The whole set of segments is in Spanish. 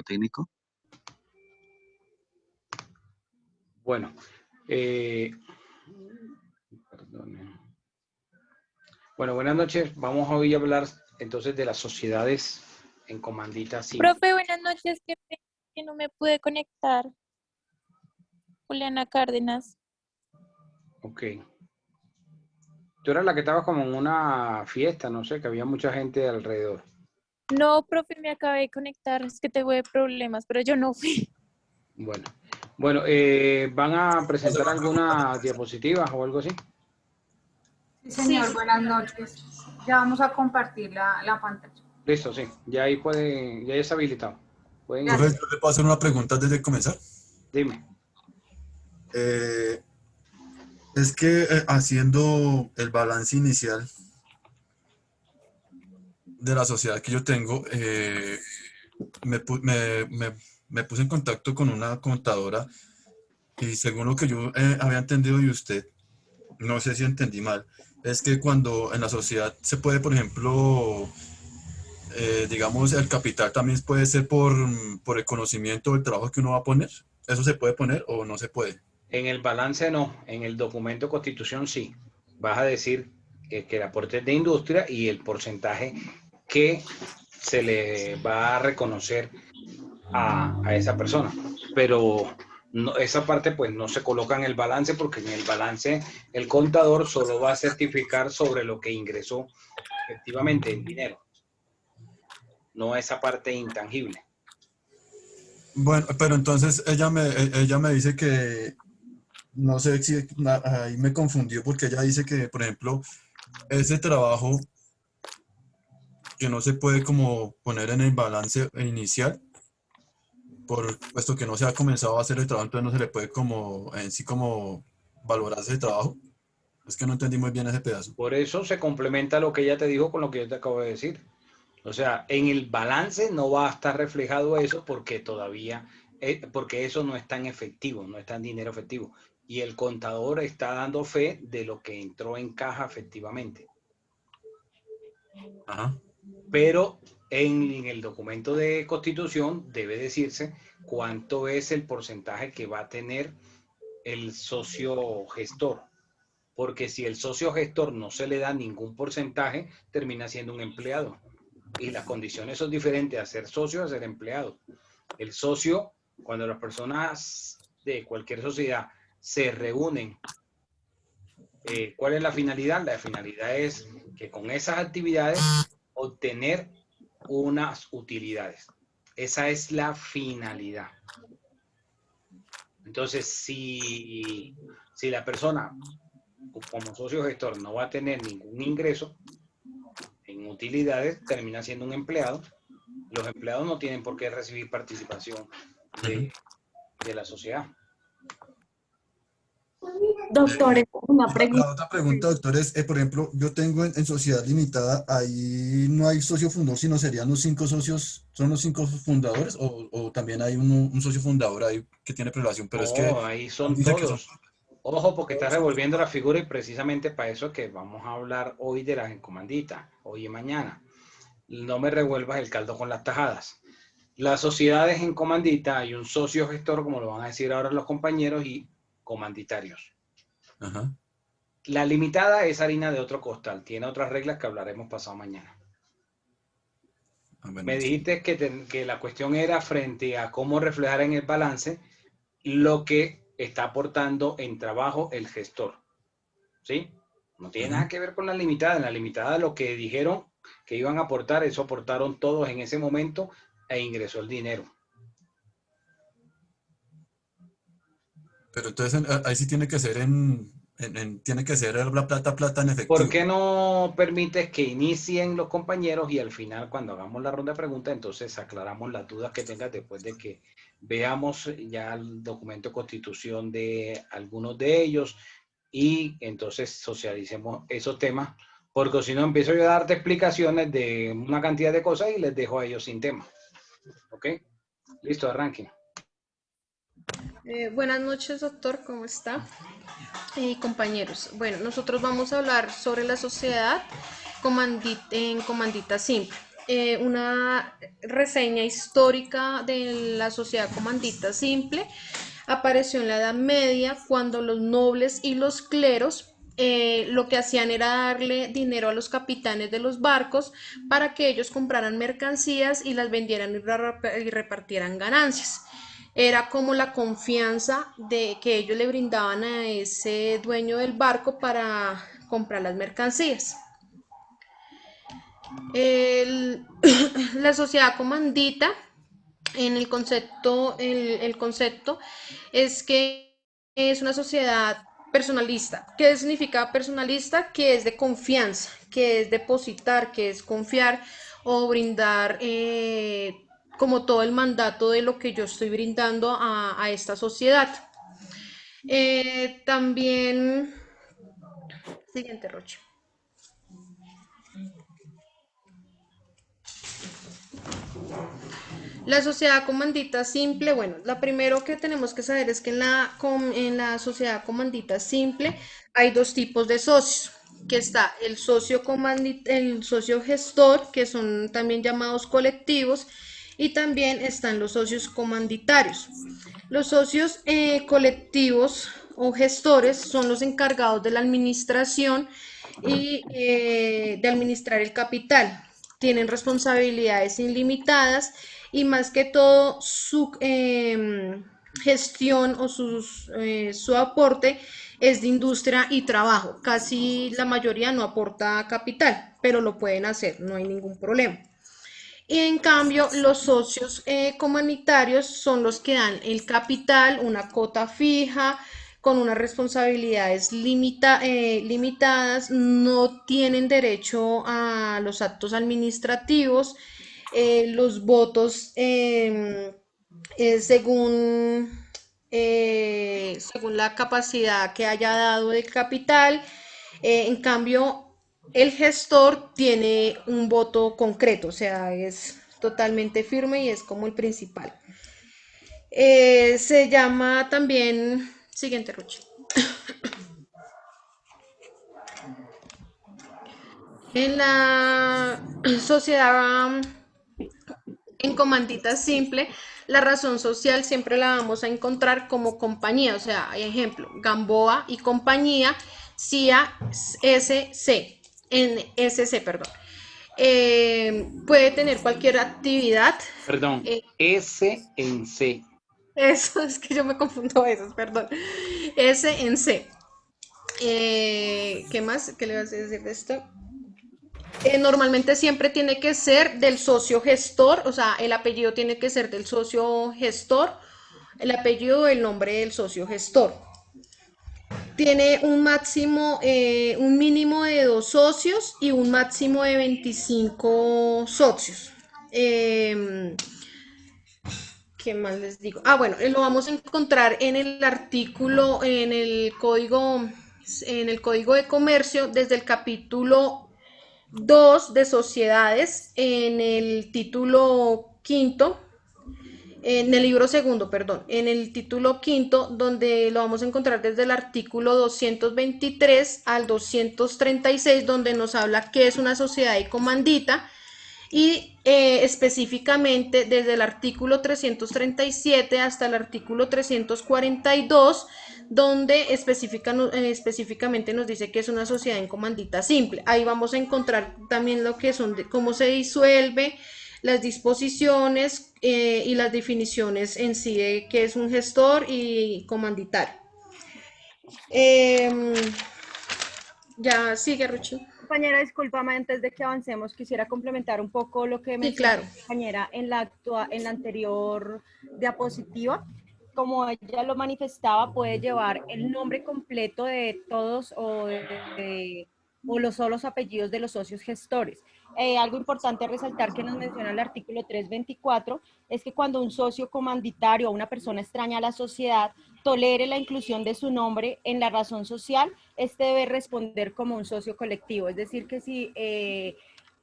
técnico. Bueno, perdone. Bueno, buenas noches. Vamos hoy a hablar entonces de las sociedades en comandita simple. Profe, buenas noches, que no me pude conectar. Juliana Cárdenas. Ok. Tú eras la que estaba como en una fiesta, no sé, que había mucha gente alrededor. No, profe, me acabé de conectar, es que tuve problemas, pero yo no fui. Bueno, ¿van a presentar algunas diapositivas o algo así? Sí, señor, buenas noches. Ya vamos a compartir la pantalla. Listo, sí. Ya ahí puede, ya es habilitado. Pueden. Profe, ¿yo le puedo hacer una pregunta antes de comenzar? Dime. Es que haciendo el balance inicial de la sociedad que yo tengo, me puse en contacto con una contadora y según lo que yo había entendido de usted, no sé si entendí mal, es que cuando en la sociedad se puede, por ejemplo, digamos, el capital también puede ser por el conocimiento del trabajo que uno va a poner. ¿Eso se puede poner o no se puede? En el balance no, en el documento de constitución sí. Vas a decir que el aporte es de industria y el porcentaje que se le va a reconocer a esa persona. Pero no, esa parte pues no se coloca en el balance porque en el balance el contador solo va a certificar sobre lo que ingresó efectivamente en dinero. No esa parte intangible. Bueno, pero entonces ella me dice que, no sé si ahí me confundió porque ella dice que, por ejemplo, ese trabajo que no se puede como poner en el balance inicial, puesto que no se ha comenzado a hacer el trabajo, entonces no se le puede como en sí como valorar ese trabajo. Es que no entendí muy bien ese pedazo. Por eso se complementa lo que ella te dijo con lo que yo te acabo de decir. O sea, en el balance no va a estar reflejado eso porque todavía, porque eso no está en efectivo, no está en dinero efectivo. Y el contador está dando fe de lo que entró en caja efectivamente. Ajá. Pero en el documento de constitución debe decirse cuánto es el porcentaje que va a tener el socio gestor. Porque si el socio gestor no se le da ningún porcentaje, termina siendo un empleado. Y las condiciones son diferentes a ser socio a ser empleado. El socio, cuando las personas de cualquier sociedad se reúnen, ¿cuál es la finalidad? La finalidad es que con esas actividades obtener unas utilidades. Esa es la finalidad. Entonces, si la persona como socio gestor no va a tener ningún ingreso en utilidades, termina siendo un empleado. Los empleados no tienen por qué recibir participación de la sociedad. Doctor, una La pregunta. otra pregunta, doctor, es, por ejemplo, yo tengo en sociedad limitada, ahí no hay socio fundador, sino serían los 5 socios, ¿son los 5 fundadores o también hay un socio fundador ahí que tiene prelación? Pero es que No, ahí son dice que son todos. Ojo, porque está todos. revolviendo la figura y precisamente para eso es que vamos a hablar hoy de las encomanditas, hoy y mañana. No me revuelvas el caldo con las tajadas. Las sociedades en comandita hay un socio gestor, como lo van a decir ahora los compañeros, y comanditarios. Ajá. La limitada es harina de otro costal, tiene otras reglas que hablaremos pasado mañana. Bueno, Me dijiste que la cuestión era frente a cómo reflejar en el balance lo que está aportando en trabajo el gestor. ¿Sí? No tiene nada que ver con la limitada. En la limitada lo que dijeron que iban a aportar, eso aportaron todos en ese momento e ingresó el dinero. Pero entonces ahí sí tiene que ser tiene que ser la plata en efectivo. ¿Por qué no permites que inicien los compañeros y al final, cuando hagamos la ronda de preguntas, entonces aclaramos las dudas que tengas después de que veamos ya el documento de constitución de algunos de ellos y entonces socialicemos esos temas? Porque si no empiezo yo a darte explicaciones de una cantidad de cosas y les dejo a ellos sin tema. ¿Ok? Listo, arranquen. Buenas noches, doctor, ¿cómo está? Compañeros, bueno, nosotros vamos a hablar sobre la sociedad en comandita simple. una reseña histórica de la sociedad comandita simple. Apareció en la Edad Media cuando los nobles y los cleros lo que hacían era darle dinero a los capitanes de los barcos para que ellos compraran mercancías y las vendieran y repartieran ganancias. Era como la confianza de que ellos le brindaban a ese dueño del barco para comprar las mercancías. El, la sociedad comandita, en el concepto es que es una sociedad personalista. ¿Qué significa personalista? Que es de confianza, que es depositar, que es confiar o brindar como todo el mandato de lo que yo estoy brindando a esta sociedad. También, siguiente, Roche. La sociedad comandita simple, bueno, lo primero que tenemos que saber es que en la sociedad comandita simple hay dos tipos de socios, que está el socio gestor, que son también llamados colectivos, y también están los socios comanditarios. Los socios colectivos o gestores son los encargados de la administración y de administrar el capital. Tienen responsabilidades ilimitadas y más que todo su gestión o su aporte es de industria y trabajo. Casi la mayoría no aporta capital, pero lo pueden hacer, no hay ningún problema. Y en cambio, los socios comunitarios son los que dan el capital, una cota fija, con unas responsabilidades limitadas, no tienen derecho a los actos administrativos, los votos según, según la capacidad que haya dado de capital. En cambio, el gestor tiene un voto concreto, o sea, es totalmente firme y es como el principal. Se llama también, siguiente, Ruchi. En la sociedad en comandita simple, la razón social siempre la vamos a encontrar como compañía, o sea, hay ejemplo, Gamboa y compañía, CIA, SC, NSC, perdón. Puede tener cualquier actividad. Perdón, eh, S en C. Eso es que yo me confundo a veces, perdón. S en C. ¿Qué más? ¿Qué le vas a decir de esto? Normalmente siempre tiene que ser del socio gestor, o sea, el apellido tiene que ser del socio gestor, el apellido, el nombre del socio gestor. Tiene un máximo, un mínimo de 2 socios y un máximo de 25 socios. ¿Qué más les digo? Ah, bueno, lo vamos a encontrar en el artículo, en el código de comercio, desde el capítulo 2 de sociedades, en el título quinto, en el libro segundo, perdón, en el título quinto, donde lo vamos a encontrar desde el artículo 223 al 236, donde nos habla qué es una sociedad y comandita, y específicamente desde el artículo 337 hasta el artículo 342, donde específicamente nos dice que es una sociedad en comandita simple. Ahí vamos a encontrar también lo que son, cómo se disuelve, las disposiciones y las definiciones en sí de qué es un gestor y comanditario. Eh, ya sigue, Ruchi. Compañera, discúlpame, antes de que avancemos, quisiera complementar un poco lo que Sí, mencionó claro. la compañera en la anterior diapositiva. Como ella lo manifestaba, puede llevar el nombre completo de todos o los solos apellidos de los socios gestores. Algo importante a resaltar que nos menciona el artículo 324 es que cuando un socio comanditario o una persona extraña a la sociedad tolere la inclusión de su nombre en la razón social, este debe responder como un socio colectivo. Es decir, que si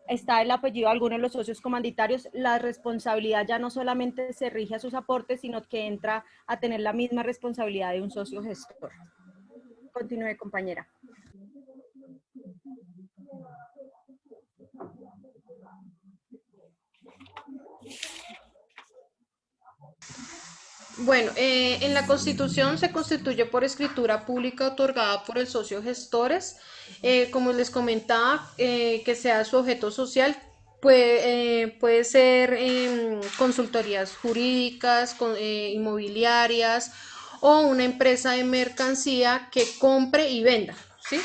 está el apellido de alguno de los socios comanditarios, la responsabilidad ya no solamente se rige a sus aportes, sino que entra a tener la misma responsabilidad de un socio gestor. Continúe, compañera. Bueno, en la Constitución se constituye por escritura pública otorgada por el socio gestores. Como les comentaba, que sea su objeto social, puede ser consultorías jurídicas, inmobiliarias o una empresa de mercancía que compre y venda, ¿sí?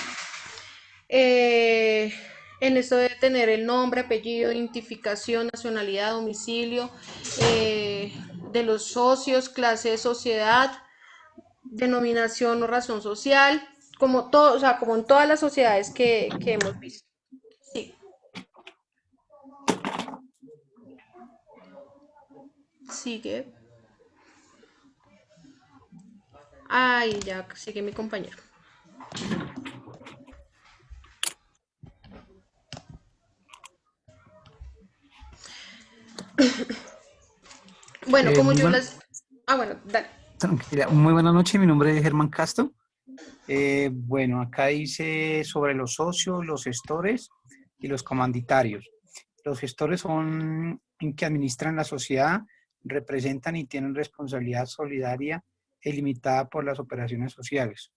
En esto debe tener el nombre, apellido, identificación, nacionalidad, domicilio de los socios, clase de sociedad, denominación o razón social, como todo, o sea, como en todas las sociedades que hemos visto. Sí. Sigue. Ahí ya sigue mi compañero. Bueno, como Muy yo buena, las... Ah, bueno, dale. tranquila. Muy buena noche, mi nombre es Germán Castro. Bueno, acá dice sobre los socios, los gestores y los comanditarios. Los gestores son en que administran la sociedad, representan y tienen responsabilidad solidaria e limitada por las operaciones sociales.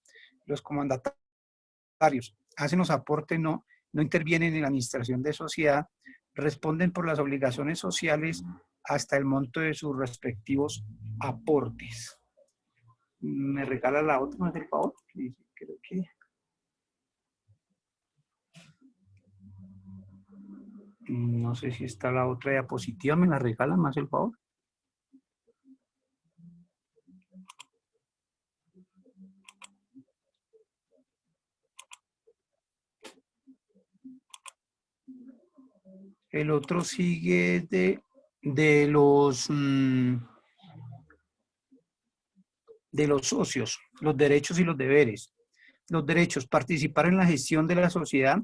Los comandatarios hacen los aportes, no intervienen en la administración de sociedad, responden por las obligaciones sociales hasta el monto de sus respectivos aportes. ¿Me regala la otra, más del favor? Sí, creo que... No sé si está la otra diapositiva, ¿me la regala más el favor? El otro sigue de los socios, los derechos y los deberes. Los derechos, participar en la gestión de la sociedad,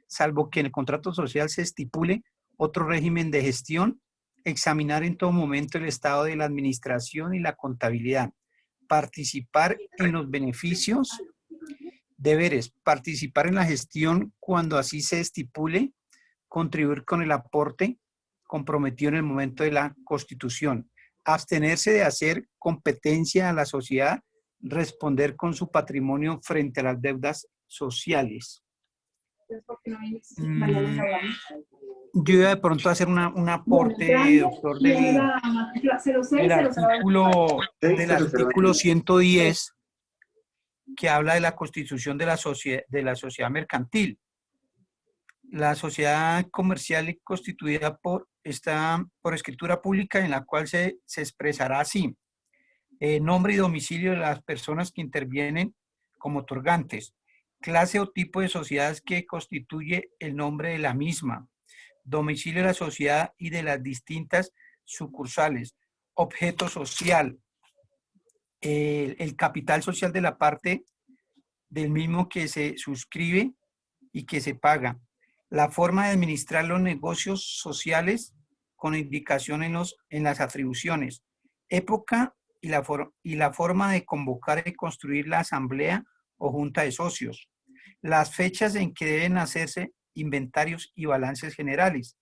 salvo que en el contrato social se estipule otro régimen de gestión, examinar en todo momento el estado de la administración y la contabilidad, participar en los beneficios. Deberes, participar en la gestión cuando así se estipule, contribuir con el aporte comprometido en el momento de la constitución, abstenerse de hacer competencia a la sociedad, responder con su patrimonio frente a las deudas sociales. Yo iba de pronto a hacer un aporte, doctor, del artículo 110, que habla de la constitución de la sociedad mercantil. La sociedad comercial es constituida está por escritura pública en la cual se expresará así: nombre y domicilio de las personas que intervienen como otorgantes, clase o tipo de sociedades que constituye el nombre de la misma, domicilio de la sociedad y de las distintas sucursales, objeto social, el capital social de la parte del mismo que se suscribe y que se paga, la forma de administrar los negocios sociales con indicación en las atribuciones, época y la forma de convocar y construir la asamblea o junta de socios, las fechas en que deben hacerse inventarios y balances generales,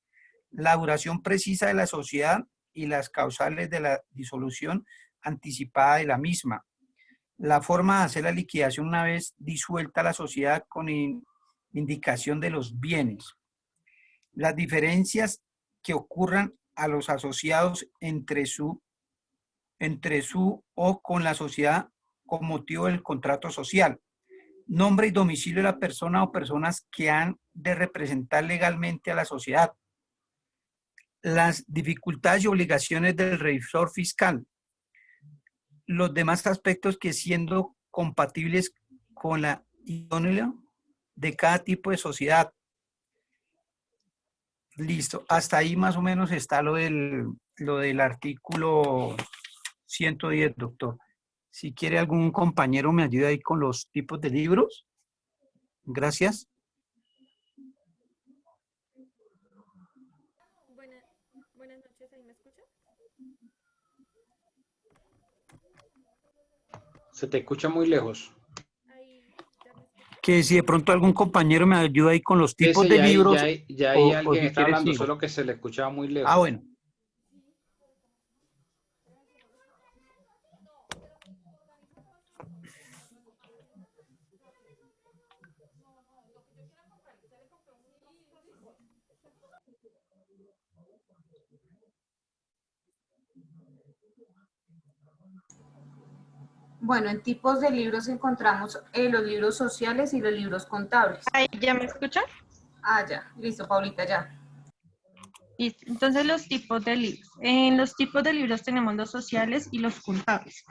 la duración precisa de la sociedad y las causales de la disolución anticipada de la misma, la forma de hacer la liquidación una vez disuelta la sociedad con indicación de los bienes, las diferencias que ocurran a los asociados entre su o con la sociedad con motivo del contrato social, nombre y domicilio de la persona o personas que han de representar legalmente a la sociedad, las dificultades y obligaciones del revisor fiscal, los demás aspectos que siendo compatibles con la idoneidad de cada tipo de sociedad. Listo, hasta ahí más o menos está lo del artículo 110, doctor. Si quiere algún compañero me ayuda ahí con los tipos de libros. Gracias. Buenas noches, ¿ahí me escucha? Se te escucha muy lejos. Que si de pronto algún compañero me ayuda ahí con los tipos de libros. Ya hay o alguien si está quiere, hablando, sigo. solo que se le escuchaba muy lejos. Ah, bueno. Bueno, en tipos de libros encontramos los libros sociales y los libros contables. Ahí, ¿ya me escuchan? Ah, ya, listo, Paulita, ya. Listo. Entonces, los tipos de libros. En los tipos de libros tenemos los sociales y los contables.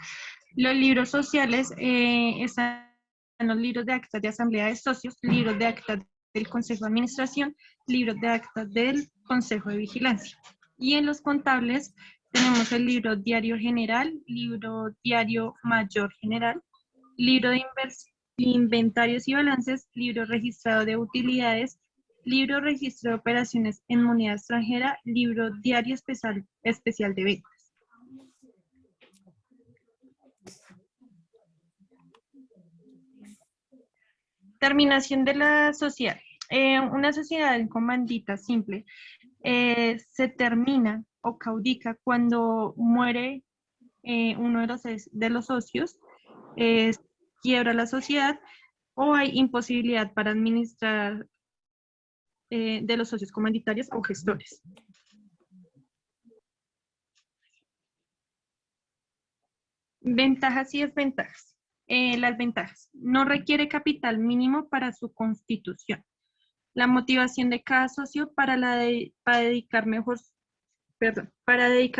Los libros sociales están los libros de actas de asamblea de socios, libros de actas del Consejo de Administración, libros de actas del Consejo de Vigilancia. Y en los contables tenemos el libro diario general, libro diario mayor general, libro de inventarios y balances, libro registrado de utilidades, libro registro de operaciones en moneda extranjera, libro diario especial de ventas. Terminación de la sociedad. Una sociedad en comandita simple se termina o caudica cuando muere uno de los socios, quiebra la sociedad o hay imposibilidad para administrar de los socios comanditarios o gestores. Ventajas y desventajas. Las ventajas. No requiere capital mínimo para su constitución. La motivación de cada socio para dedicar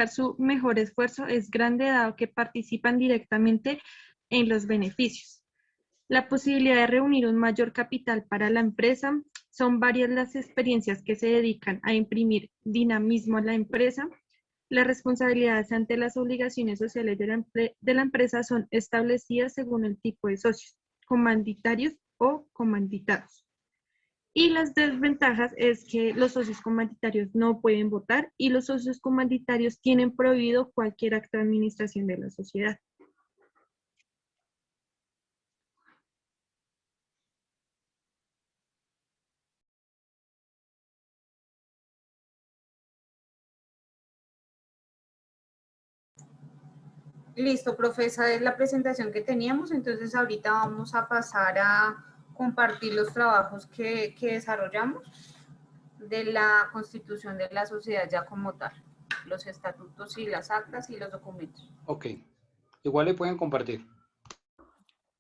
su mejor esfuerzo es grande dado que participan directamente en los beneficios. La posibilidad de reunir un mayor capital para la empresa. Son varias las experiencias que se dedican a imprimir dinamismo a la empresa. Las responsabilidades ante las obligaciones sociales de la empresa son establecidas según el tipo de socios, comanditarios o comanditados. Y las desventajas es que los socios comanditarios no pueden votar y los socios comanditarios tienen prohibido cualquier acto de administración de la sociedad. Listo, profe, esa es la presentación que teníamos, entonces ahorita vamos a pasar a compartir los trabajos que desarrollamos de la constitución de la sociedad ya como tal, los estatutos y las actas y los documentos. Ok, igual le pueden compartir.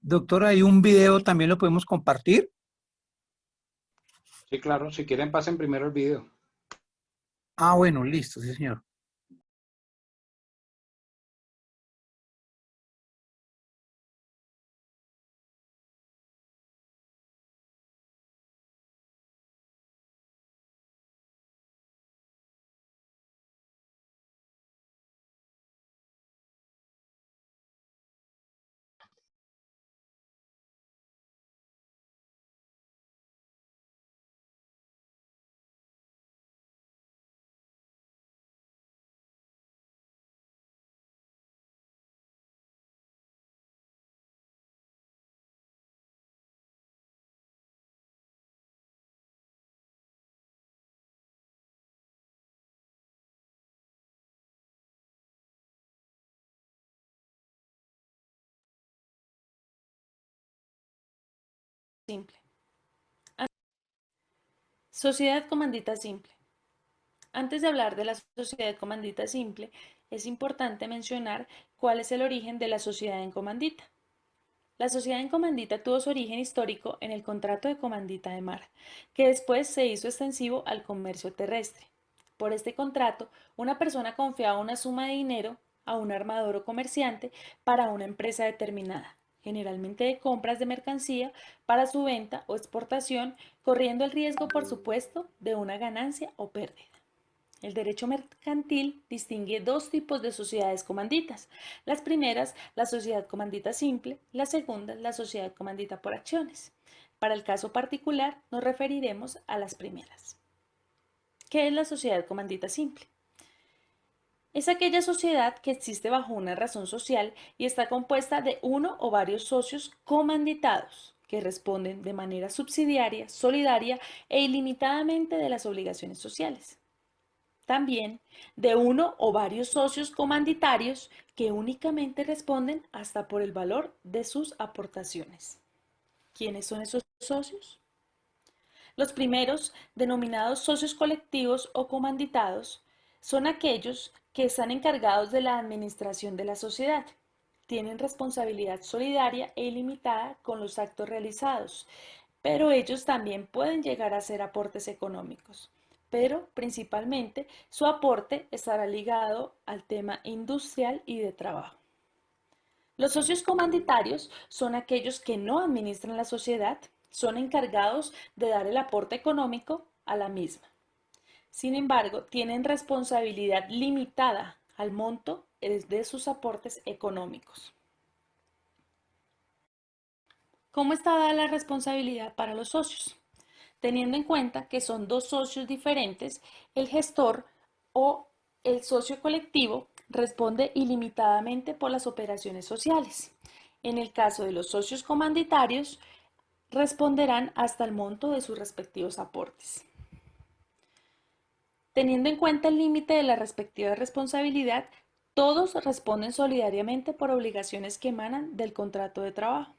Doctora, ¿hay un video también lo podemos compartir? Sí, claro, si quieren pasen primero el video. Ah, bueno, listo, sí, señor. Simple. Sociedad comandita simple. Antes de hablar de la sociedad comandita simple, es importante mencionar cuál es el origen de la sociedad en comandita. La sociedad en comandita tuvo su origen histórico en el contrato de comandita de mar, que después se hizo extensivo al comercio terrestre. Por este contrato, una persona confiaba una suma de dinero a un armador o comerciante para una empresa determinada, generalmente de compras de mercancía para su venta o exportación, corriendo el riesgo, por supuesto, de una ganancia o pérdida. El derecho mercantil distingue dos tipos de sociedades comanditas. Las primeras, la sociedad comandita simple, la segunda, la sociedad comandita por acciones. Para el caso particular, nos referiremos a las primeras. ¿Qué es la sociedad comandita simple? Es aquella sociedad que existe bajo una razón social y está compuesta de uno o varios socios comanditados que responden de manera subsidiaria, solidaria e ilimitadamente de las obligaciones sociales. También de uno o varios socios comanditarios que únicamente responden hasta por el valor de sus aportaciones. ¿Quiénes son esos socios? Los primeros, denominados socios colectivos o comanditados, son aquellos que están encargados de la administración de la sociedad. Tienen responsabilidad solidaria e ilimitada con los actos realizados, pero ellos también pueden llegar a hacer aportes económicos. Pero principalmente su aporte estará ligado al tema industrial y de trabajo. Los socios comanditarios son aquellos que no administran la sociedad, son encargados de dar el aporte económico a la misma. Sin embargo, tienen responsabilidad limitada al monto de sus aportes económicos. ¿Cómo está dada la responsabilidad para los socios? Teniendo en cuenta que son dos socios diferentes, el gestor o el socio colectivo responde ilimitadamente por las operaciones sociales. En el caso de los socios comanditarios, responderán hasta el monto de sus respectivos aportes. Teniendo en cuenta el límite de la respectiva responsabilidad, todos responden solidariamente por obligaciones que emanan del contrato de trabajo.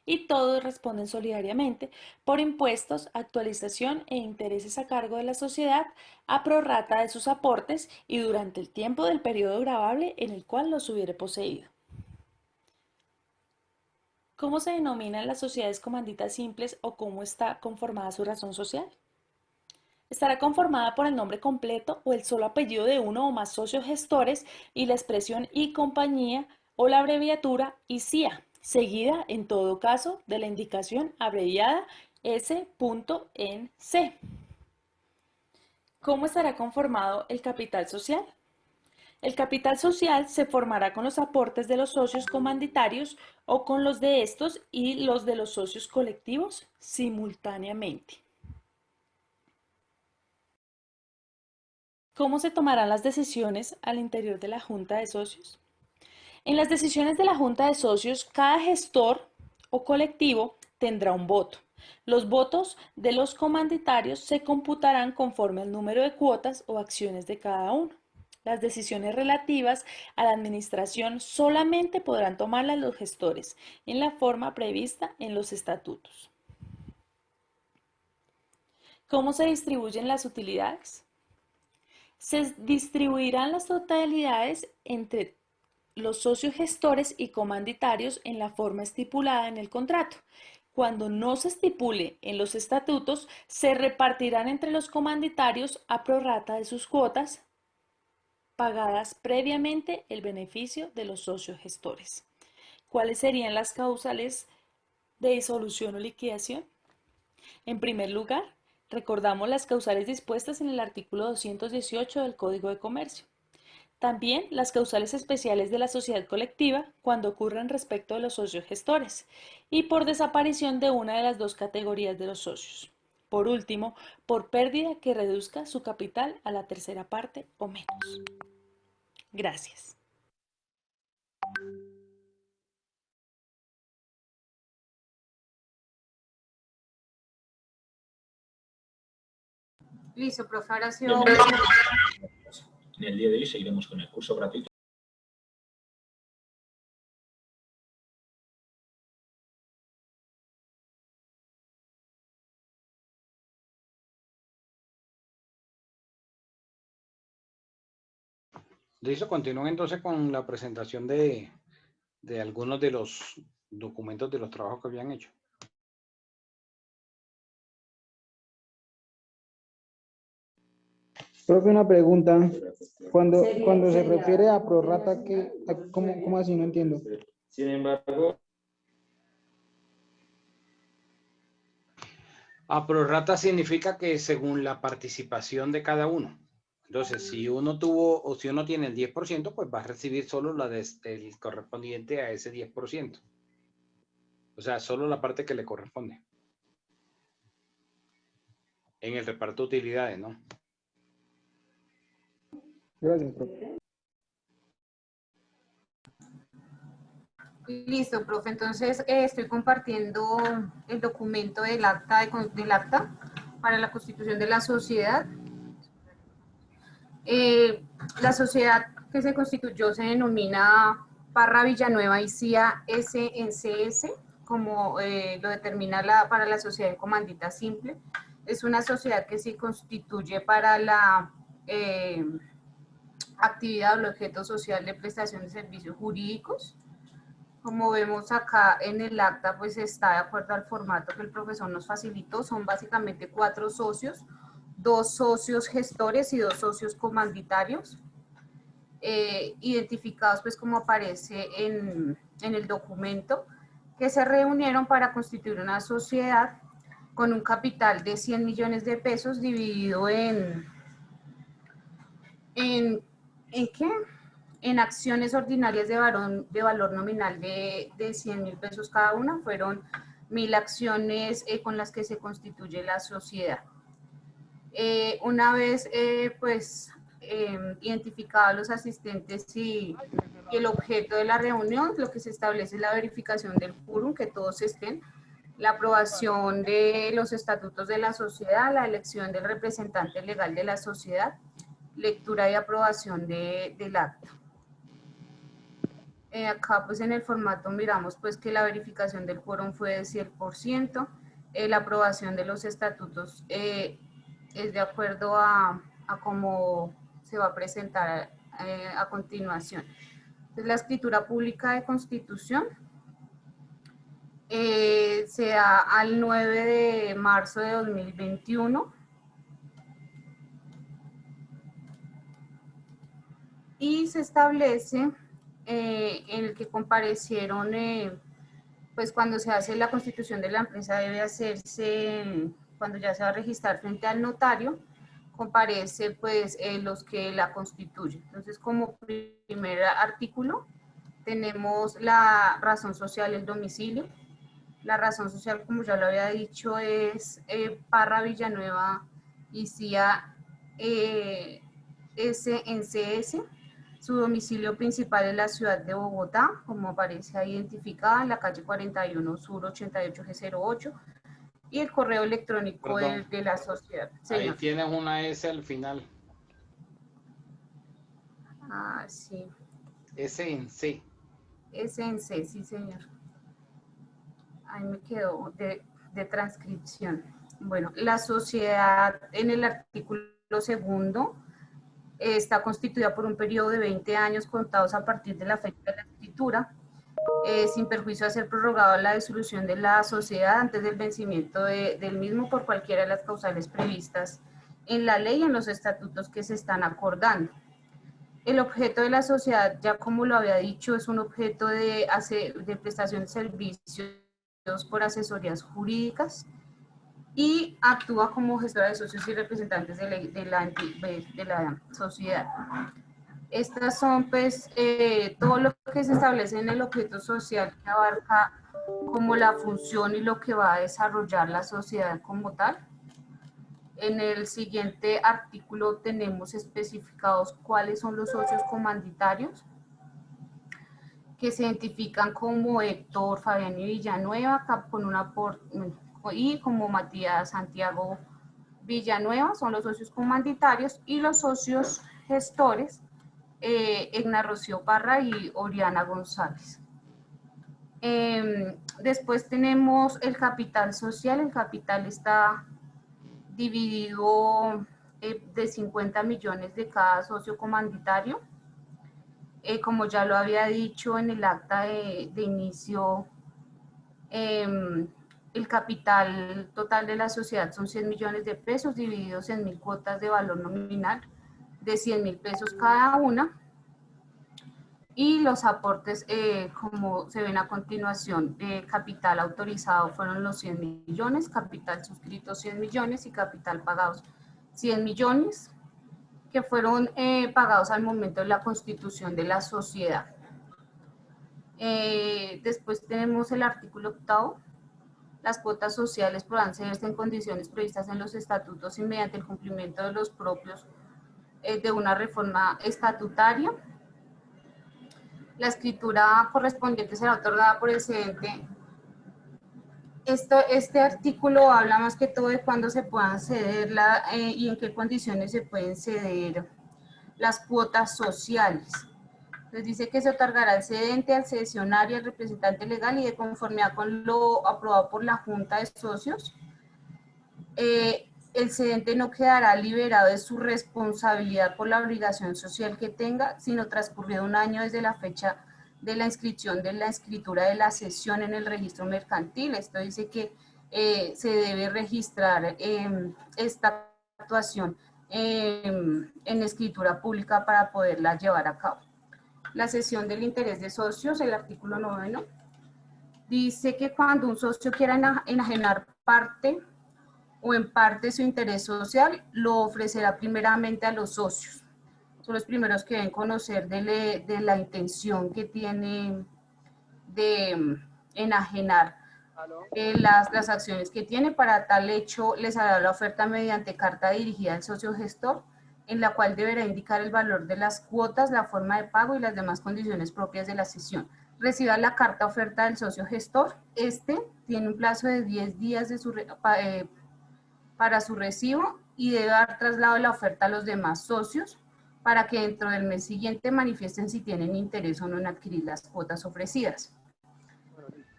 Y todos responden solidariamente por impuestos, actualización e intereses a cargo de la sociedad a prorrata de sus aportes y durante el tiempo del periodo gravable en el cual los hubiere poseído. ¿Cómo se denominan las sociedades comanditas simples o cómo está conformada su razón social? Estará conformada por el nombre completo o el solo apellido de uno o más socios gestores y la expresión y compañía o la abreviatura ICIA, seguida en todo caso de la indicación abreviada S.N.C. ¿Cómo estará conformado el capital social? El capital social se formará con los aportes de los socios comanditarios o con los de estos y los de los socios colectivos simultáneamente. ¿Cómo se tomarán las decisiones al interior de la Junta de Socios? En las decisiones de la Junta de Socios, cada gestor o colectivo tendrá un voto. Los votos de los comanditarios se computarán conforme al número de cuotas o acciones de cada uno. Las decisiones relativas a la administración solamente podrán tomarlas los gestores en la forma prevista en los estatutos. ¿Cómo se distribuyen las utilidades? Se distribuirán las totalidades entre los socios gestores y comanditarios en la forma estipulada en el contrato. Cuando no se estipule en los estatutos, se repartirán entre los comanditarios a prorrata de sus cuotas pagadas previamente el beneficio de los socios gestores. ¿Cuáles serían las causales de disolución o liquidación? En primer lugar, recordamos las causales dispuestas en el artículo 218 del Código de Comercio. También las causales especiales de la sociedad colectiva cuando ocurren respecto de los socios gestores y por desaparición de una de las dos categorías de los socios. Por último, por pérdida que reduzca su capital a la tercera parte o menos. Gracias. Listo, profe, ahora sí. En el día de hoy seguiremos con el curso gratuito. Listo, continúen entonces con la presentación de algunos de los documentos de los trabajos que habían hecho. Profe, una pregunta. Cuando se refiere a prorrata, ¿cómo así? No entiendo. Sin embargo, A prorrata significa que según la participación de cada uno. Entonces, si uno tuvo o si uno tiene el 10%, pues va a recibir solo el correspondiente a ese 10%. O sea, solo la parte que le corresponde. En el reparto de utilidades, ¿no? Gracias, profe. Listo, profe. Entonces, estoy compartiendo el documento del acta para la constitución de la sociedad. La sociedad que se constituyó se denomina Parra Villanueva y CIA SNCS. como lo determina para la sociedad en comandita simple, es una sociedad que se constituye para la actividad o el objeto social de prestación de servicios jurídicos. Como vemos acá en el acta, pues está de acuerdo al formato que el profesor nos facilitó. Son básicamente 4 socios, 2 socios gestores y 2 socios comanditarios, identificados pues como aparece en el documento, que se reunieron para constituir una sociedad con un capital de 100 millones de pesos dividido en ¿qué? En acciones ordinarias de valor nominal de 100.000 pesos cada una. Fueron 1.000 acciones con las que se constituye la sociedad. Una vez identificados los asistentes y el objeto de la reunión, lo que se establece es la verificación del quórum, que todos estén, la aprobación de los estatutos de la sociedad, la elección del representante legal de la sociedad, lectura y aprobación del acta. Acá pues en el formato miramos pues que la verificación del quórum fue de 100%, la aprobación de los estatutos es de acuerdo a cómo se va a presentar a continuación. Entonces, la escritura pública de constitución se da al 9 de marzo de 2021 y se establece en el que comparecieron, pues cuando se hace la constitución de la empresa debe hacerse, cuando ya se va a registrar frente al notario, comparece pues los que la constituyen. Entonces, como primer artículo tenemos la razón social, el domicilio. La razón social, como ya lo había dicho, es Parra Villanueva y CIA S en CS. Su domicilio principal es la ciudad de Bogotá, como aparece ahí identificada, en la calle 41 Sur 88G08, y el correo electrónico de la sociedad. Señor. Ahí tienes una S al final. Ah, sí. S en C. S en C, sí, señor. Ahí me quedó de transcripción. Bueno, la sociedad en el artículo 2 está constituida por un periodo de 20 años contados a partir de la fecha de la escritura, sin perjuicio a ser prorrogado la disolución de la sociedad antes del vencimiento del mismo por cualquiera de las causales previstas en la ley y en los estatutos que se están acordando. El objeto de la sociedad, ya como lo había dicho, es un objeto de prestación de servicios por asesorías jurídicas y actúa como gestora de socios y representantes de la sociedad. Estas son pues todo lo que se establece en el objeto social, que abarca como la función y lo que va a desarrollar la sociedad como tal. En el siguiente artículo tenemos especificados cuáles son los socios comanditarios, que se identifican como Héctor Fabián y Villanueva, y como Matías Santiago Villanueva, son los socios comanditarios, y los socios gestores, Egna Rocío Parra y Oriana González. Después tenemos el capital social. El capital está dividido de 50 millones de cada socio comanditario. Como ya lo había dicho en el acta de inicio, el capital total de la sociedad son 100 millones de pesos divididos en 1.000 cuotas de valor nominal de 100.000 pesos cada una. Y los aportes, como se ven a continuación, capital autorizado fueron los 100 millones, capital suscrito 100 millones y capital pagados 100 millones, que fueron pagados al momento de la constitución de la sociedad. Después tenemos el artículo 8. Las cuotas sociales podrán cederse en condiciones previstas en los estatutos y mediante el cumplimiento de los propios de una reforma estatutaria. La escritura correspondiente será otorgada por el cedente. Este artículo habla más que todo de cuándo se puedan ceder y en qué condiciones se pueden ceder las cuotas sociales. Entonces dice que se otorgará al cedente, al cesionario, al representante legal y de conformidad con lo aprobado por la Junta de Socios, el cedente no quedará liberado de su responsabilidad por la obligación social que tenga, sino transcurrido un año desde la fecha de la inscripción de la escritura de la cesión en el registro mercantil. Esto dice que se debe registrar esta actuación en escritura pública para poderla llevar a cabo. La cesión del interés de socios, el artículo 9, dice que cuando un socio quiera enajenar parte o en parte su interés social, lo ofrecerá primeramente a los socios. Son los primeros que deben conocer de la intención que tiene de enajenar las acciones que tiene. Para tal hecho, les hará la oferta mediante carta dirigida al socio gestor, en la cual deberá indicar el valor de las cuotas, la forma de pago y las demás condiciones propias de la cesión. Reciba la carta oferta del socio gestor. Este tiene un plazo de 10 días para su recibo y debe dar traslado de la oferta a los demás socios para que dentro del mes siguiente manifiesten si tienen interés o no en adquirir las cuotas ofrecidas.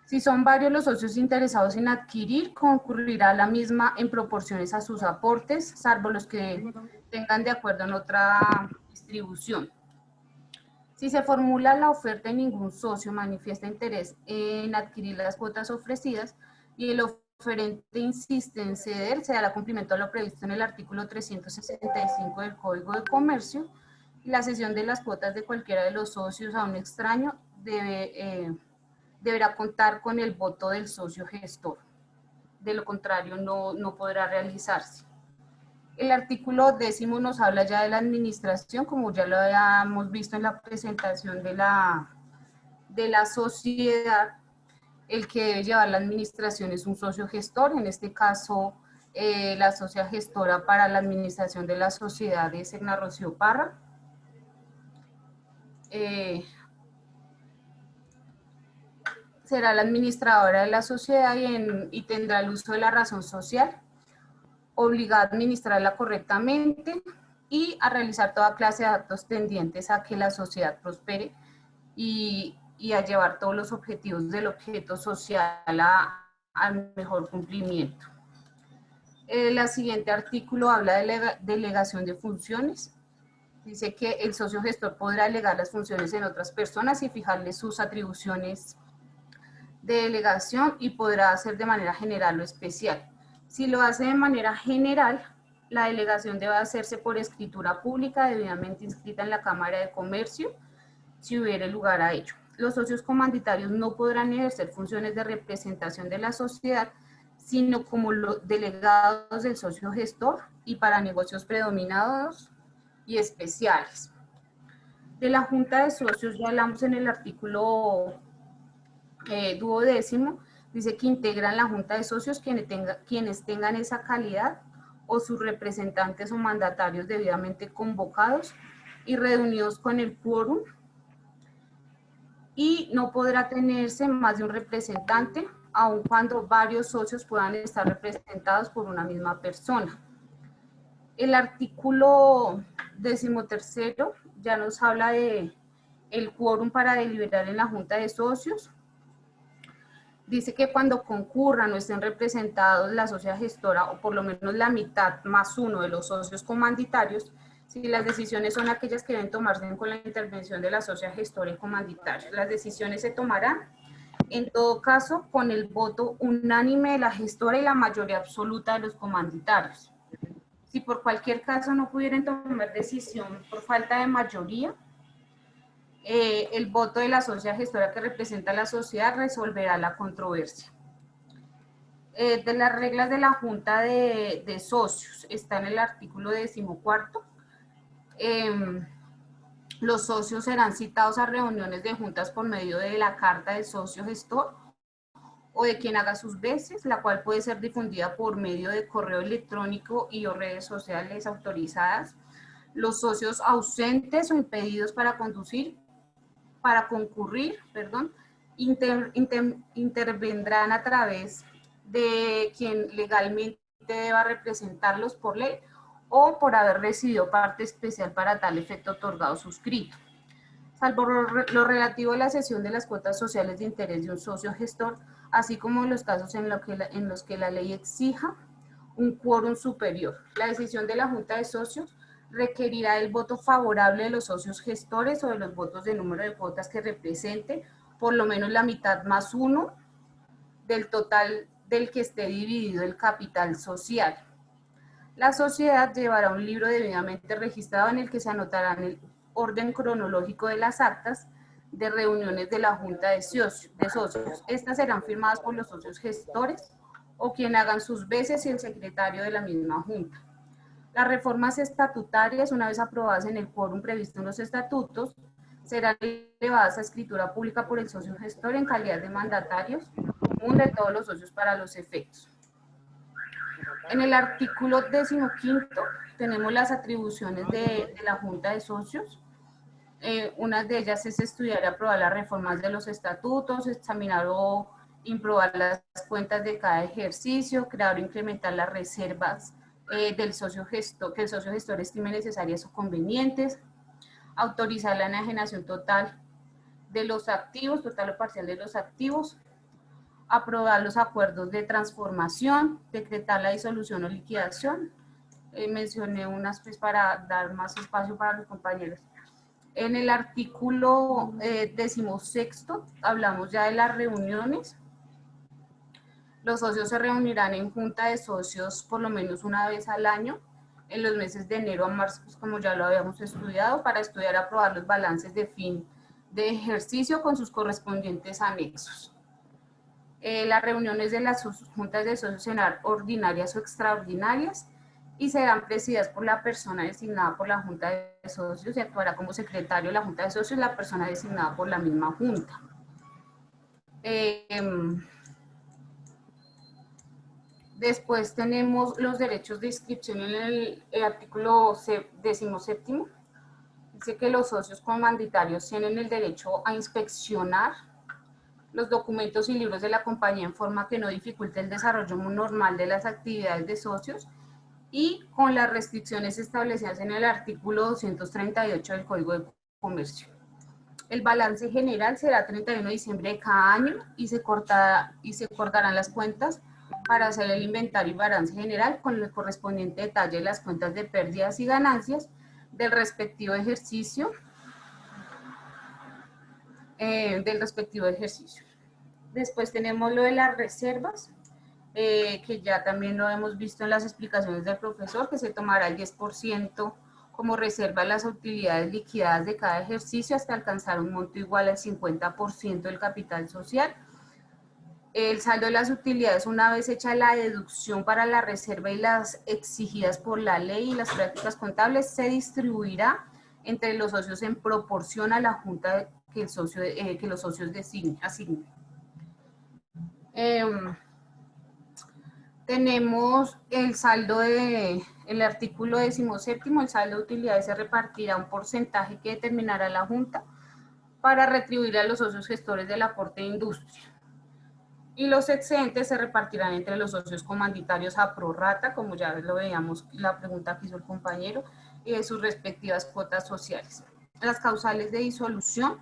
Si son varios los socios interesados en adquirir, concurrirá la misma en proporciones a sus aportes, salvo los que tengan de acuerdo en otra distribución. Si se formula la oferta y ningún socio manifiesta interés en adquirir las cuotas ofrecidas y el oferente insiste en ceder, se dará cumplimiento a lo previsto en el artículo 365 del Código de Comercio, y la cesión de las cuotas de cualquiera de los socios a un extraño deberá contar con el voto del socio gestor. De lo contrario, no podrá realizarse. El artículo 10 nos habla ya de la administración, como ya lo habíamos visto en la presentación de la sociedad. El que debe llevar la administración es un socio gestor, en este caso la socia gestora para la administración de la sociedad es Edna Rocío Parra. Será la administradora de la sociedad y tendrá el uso de la razón social, obligada a administrarla correctamente y a realizar toda clase de actos tendientes a que la sociedad prospere y a llevar todos los objetivos del objeto social al mejor cumplimiento. El siguiente artículo habla de delegación de funciones. Dice que el socio gestor podrá delegar las funciones en otras personas y fijarle sus atribuciones de delegación y podrá hacer de manera general o especial. Si lo hace de manera general, la delegación debe hacerse por escritura pública debidamente inscrita en la Cámara de Comercio, si hubiere lugar a ello. Los socios comanditarios no podrán ejercer funciones de representación de la sociedad, sino como los delegados del socio gestor y para negocios predominados y especiales. De la Junta de Socios ya hablamos en el artículo 12, dice que integran la Junta de Socios quienes tengan esa calidad o sus representantes o mandatarios debidamente convocados y reunidos con el quórum, y no podrá tenerse más de un representante, aun cuando varios socios puedan estar representados por una misma persona. El artículo 13 ya nos habla de el quórum para deliberar en la Junta de Socios. Dice que cuando concurran o estén representados la sociedad gestora o por lo menos la mitad más uno de los socios comanditarios, si las decisiones son aquellas que deben tomarse con la intervención de la sociedad gestora y comanditario. Las decisiones se tomarán, en todo caso, con el voto unánime de la gestora y la mayoría absoluta de los comanditarios. Si por cualquier caso no pudieran tomar decisión por falta de mayoría, el voto de la sociedad gestora que representa a la sociedad resolverá la controversia. De las reglas de la Junta de Socios, está en el artículo 14. Los socios serán citados a reuniones de juntas por medio de la carta del socio gestor o de quien haga sus veces, la cual puede ser difundida por medio de correo electrónico y o redes sociales autorizadas. Los socios ausentes o impedidos para concurrir, intervendrán a través de quien legalmente deba representarlos por ley o por haber recibido parte especial para tal efecto otorgado o suscrito. salvo lo relativo a la cesión de las cuotas sociales de interés de un socio gestor, así como en los casos en los que la ley exija un quórum superior. La decisión de la Junta de Socios requerirá el voto favorable de los socios gestores o de los votos de número de cuotas que represente por lo menos la mitad más uno del total del que esté dividido el capital social. La sociedad llevará un libro debidamente registrado en el que se anotarán el orden cronológico de las actas de reuniones de la Junta de Socios. Estas serán firmadas por los socios gestores o quien hagan sus veces y el secretario de la misma Junta. Las reformas estatutarias, una vez aprobadas en el quórum previsto en los estatutos, serán elevadas a escritura pública por el socio gestor en calidad de mandatarios común de todos los socios para los efectos. En el artículo 15 tenemos las atribuciones de la Junta de Socios. Una de ellas es estudiar y aprobar las reformas de los estatutos, examinar o improbar las cuentas de cada ejercicio, crear o incrementar las reservas del socio gestor, que el socio gestor estime necesarias o convenientes, autorizar la enajenación total de los activos, total o parcial de los activos, aprobar los acuerdos de transformación, decretar la disolución o liquidación. Mencioné unas pues para dar más espacio para los compañeros. En el artículo 16 hablamos ya de las reuniones. Los socios se reunirán en junta de socios por lo menos una vez al año, en los meses de enero a marzo, pues como ya lo habíamos estudiado, para estudiar y aprobar los balances de fin de ejercicio con sus correspondientes anexos. Las reuniones de las juntas de socios serán ordinarias o extraordinarias y serán presididas por la persona designada por la Junta de Socios y actuará como secretario de la Junta de Socios la persona designada por la misma Junta. Después tenemos los derechos de inscripción en el artículo 17. Dice que los socios comanditarios tienen el derecho a inspeccionar los documentos y libros de la compañía en forma que no dificulte el desarrollo normal de las actividades de socios y con las restricciones establecidas en el artículo 238 del Código de Comercio. El balance general será 31 de diciembre de cada año y se cortarán las cuentas para hacer el inventario y balance general con el correspondiente detalle de las cuentas de pérdidas y ganancias del respectivo ejercicio. Después tenemos lo de las reservas, que ya también lo hemos visto en las explicaciones del profesor, que se tomará el 10% como reserva de las utilidades liquidadas de cada ejercicio hasta alcanzar un monto igual al 50% del capital social. El saldo de las utilidades, una vez hecha la deducción para la reserva y las exigidas por la ley y las prácticas contables, se distribuirá entre los socios en proporción a la junta que los socios asignen. Tenemos el saldo el artículo 17, el saldo de utilidades se repartirá un porcentaje que determinará la Junta para retribuir a los socios gestores del aporte de industria. Y los excedentes se repartirán entre los socios comanditarios a prorrata, como ya lo veíamos la pregunta que hizo el compañero, y de sus respectivas cuotas sociales. Las causales de disolución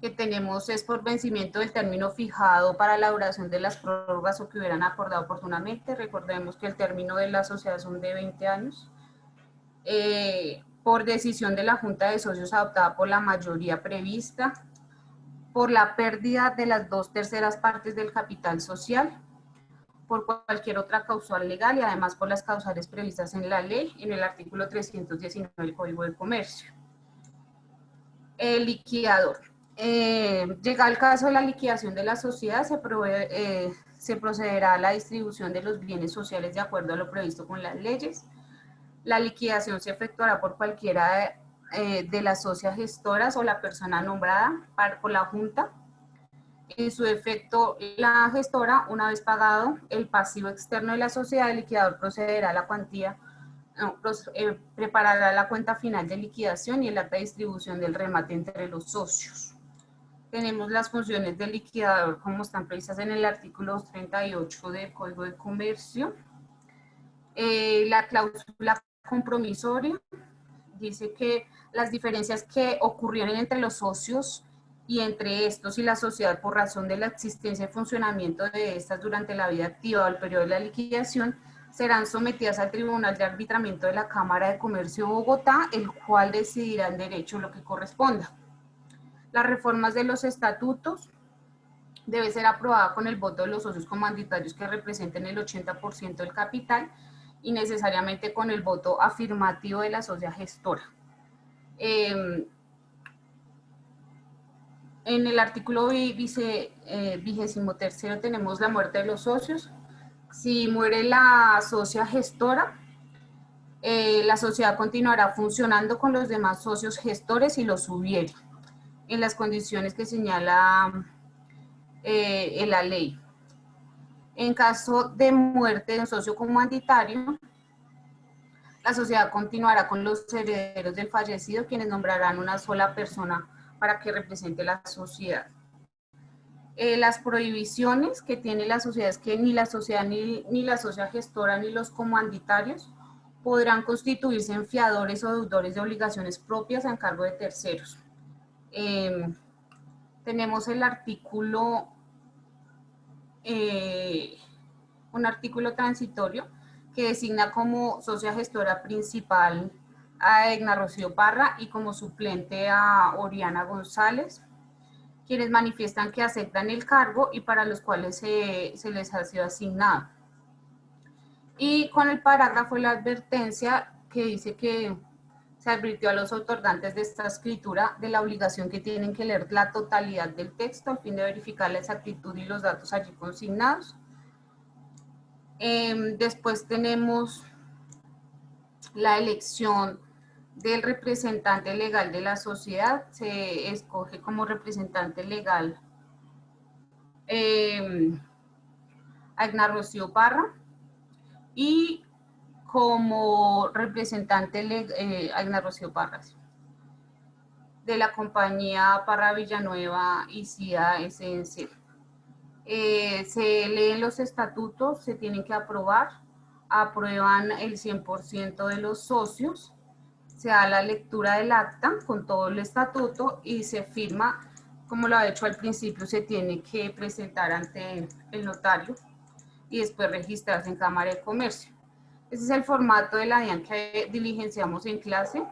que tenemos es por vencimiento del término fijado para la duración de las prórrogas o que hubieran acordado oportunamente. Recordemos que el término de la sociedad son de 20 años. Por decisión de la Junta de Socios adoptada por la mayoría prevista, por la pérdida de las 2/3 partes del capital social, por cualquier otra causal legal y además por las causales previstas en la ley, en el artículo 319 del Código de Comercio. El liquidador. Llega el caso de la liquidación de la sociedad, se procederá a la distribución de los bienes sociales de acuerdo a lo previsto con las leyes. La liquidación se efectuará por cualquiera de las socias gestoras o la persona nombrada por la Junta. En su efecto, la gestora, una vez pagado el pasivo externo de la sociedad, el liquidador procederá a la cuantía, preparará la cuenta final de liquidación y el acta de distribución del remate entre los socios. Tenemos las funciones del liquidador como están previstas en el artículo 238 del Código de Comercio. La cláusula compromisoria dice que las diferencias que ocurrieron entre los socios y entre estos y la sociedad por razón de la existencia y funcionamiento de estas durante la vida activa o el periodo de la liquidación serán sometidas al Tribunal de Arbitramiento de la Cámara de Comercio de Bogotá, el cual decidirá en derecho lo que corresponda. Las reformas de los estatutos debe ser aprobada con el voto de los socios comandatarios que representen el 80% del capital y necesariamente con el voto afirmativo de la sociedad gestora. En el artículo 23 tenemos la muerte de los socios. Si muere la socia gestora, la sociedad continuará funcionando con los demás socios gestores si los hubiere, en las condiciones que señala la ley. En caso de muerte de un socio comanditario, la sociedad continuará con los herederos del fallecido, quienes nombrarán una sola persona para que represente la sociedad. Las prohibiciones que tiene la sociedad es que ni la sociedad, ni la sociedad gestora, ni los comandatarios podrán constituirse en fiadores o deudores de obligaciones propias a encargo de terceros. Tenemos el artículo, un artículo transitorio que designa como socia gestora principal a Edna Rocío Parra y como suplente a Oriana González, quienes manifiestan que aceptan el cargo y para los cuales se les ha sido asignado. Y con el parágrafo de la advertencia que dice que se advirtió a los otorgantes de esta escritura de la obligación que tienen que leer la totalidad del texto al fin de verificar la exactitud y los datos allí consignados. Después tenemos la elección del representante legal de la sociedad. Se escoge como representante legal a Edna Rocío Parra y como representante a Edna Rocío Parra de la compañía Parra Villanueva y CIA SNC. Se leen los estatutos, se tienen que aprobar, aprueban el 100% de los socios, se da la lectura del acta con todo el estatuto y se firma, como lo ha hecho al principio, se tiene que presentar ante el notario y después registrarse en Cámara de Comercio. Ese es el formato de la DIAN que diligenciamos en clase.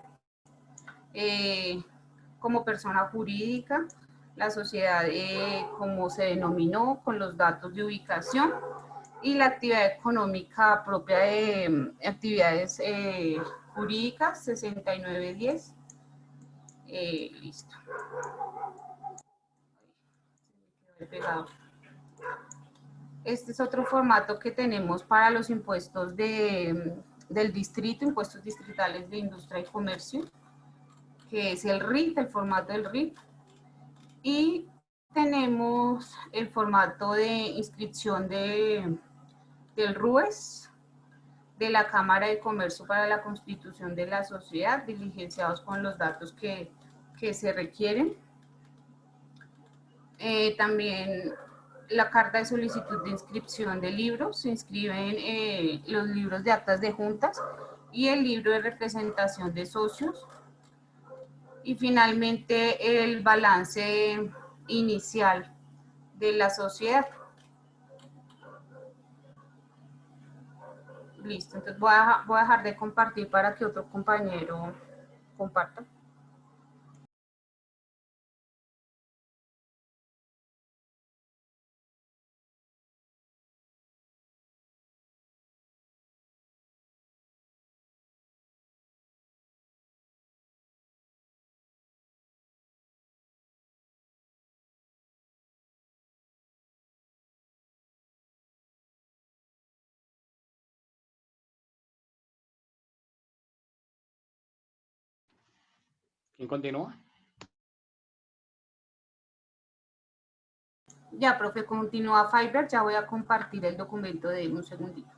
Como persona jurídica, la sociedad como se denominó, con los datos de ubicación y la actividad económica propia de actividades jurídicas, 6910. Listo. Este es otro formato que tenemos para los impuestos del distrito, impuestos distritales de industria y comercio, que es el RIT, el formato del RIT. Y tenemos el formato de inscripción del RUES, de la Cámara de Comercio para la constitución de la sociedad, diligenciados con los datos que se requieren. También la carta de solicitud de inscripción de libros, se inscriben los libros de actas de juntas y el libro de representación de socios. Y finalmente el balance inicial de la sociedad. Listo, entonces voy a dejar de compartir para que otro compañero comparta. ¿Quién continúa? Ya, profe, continúa Fiverr, ya voy a compartir el documento de un segundito.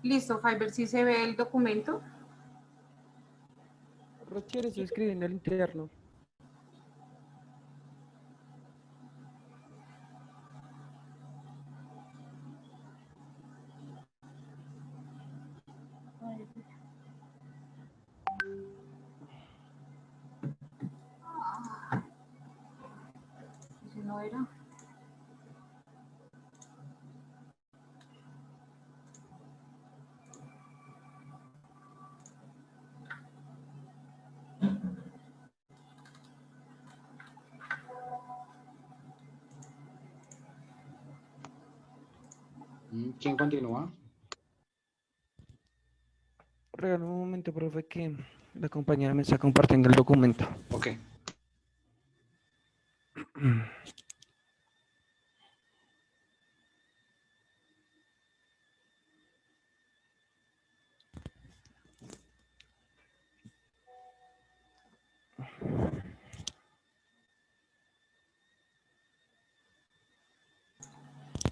Listo, Fiverr, sí se ve el documento. Rocher, estoy escribiendo el interno. Si no era. ¿Quién continúa? Regálame un momento, profe, que la compañera me está compartiendo el documento. Ok.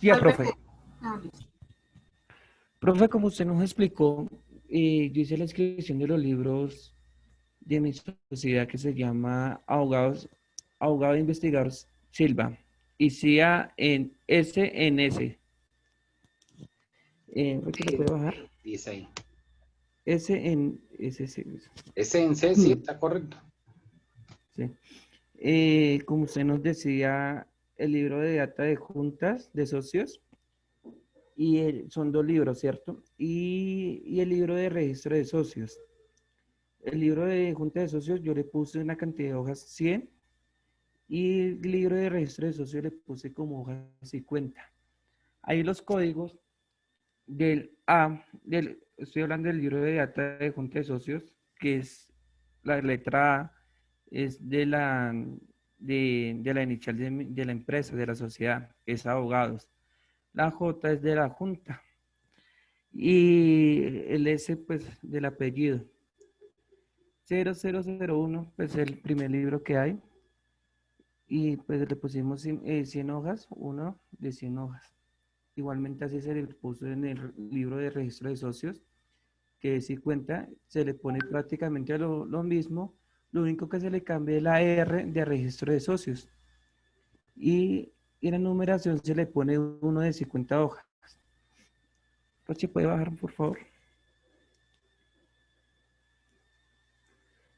Ya, Fiverr, profe. listo. Profe, como usted nos explicó, yo hice la inscripción de los libros de mi sociedad que se llama Abogado e Investigador Silva. Y CIA en SNS. ¿Roche, ¿lo puede bajar? Dice ahí. S en SS. Ese en C sí está correcto. Sí. Como usted nos decía, el libro de acta de juntas de socios, y son dos libros, ¿cierto? Y el libro de registro de socios. El libro de junta de socios yo le puse una cantidad de hojas 100 y el libro de registro de socios le puse como hojas 50. Ahí los códigos estoy hablando del libro de acta de junta de socios, que es la letra A, es de la inicial de la empresa, de la sociedad, es abogados. La J es de la junta y el S, pues, del apellido. 0001, pues, el primer libro que hay. Y pues le pusimos 100 hojas, uno de 100 hojas. Igualmente así se le puso en el libro de registro de socios, que si cuenta, se le pone prácticamente lo mismo, lo único que se le cambia es la R de registro de socios. Y en la numeración se le pone uno de 50 hojas. Roche, ¿puede bajar, por favor?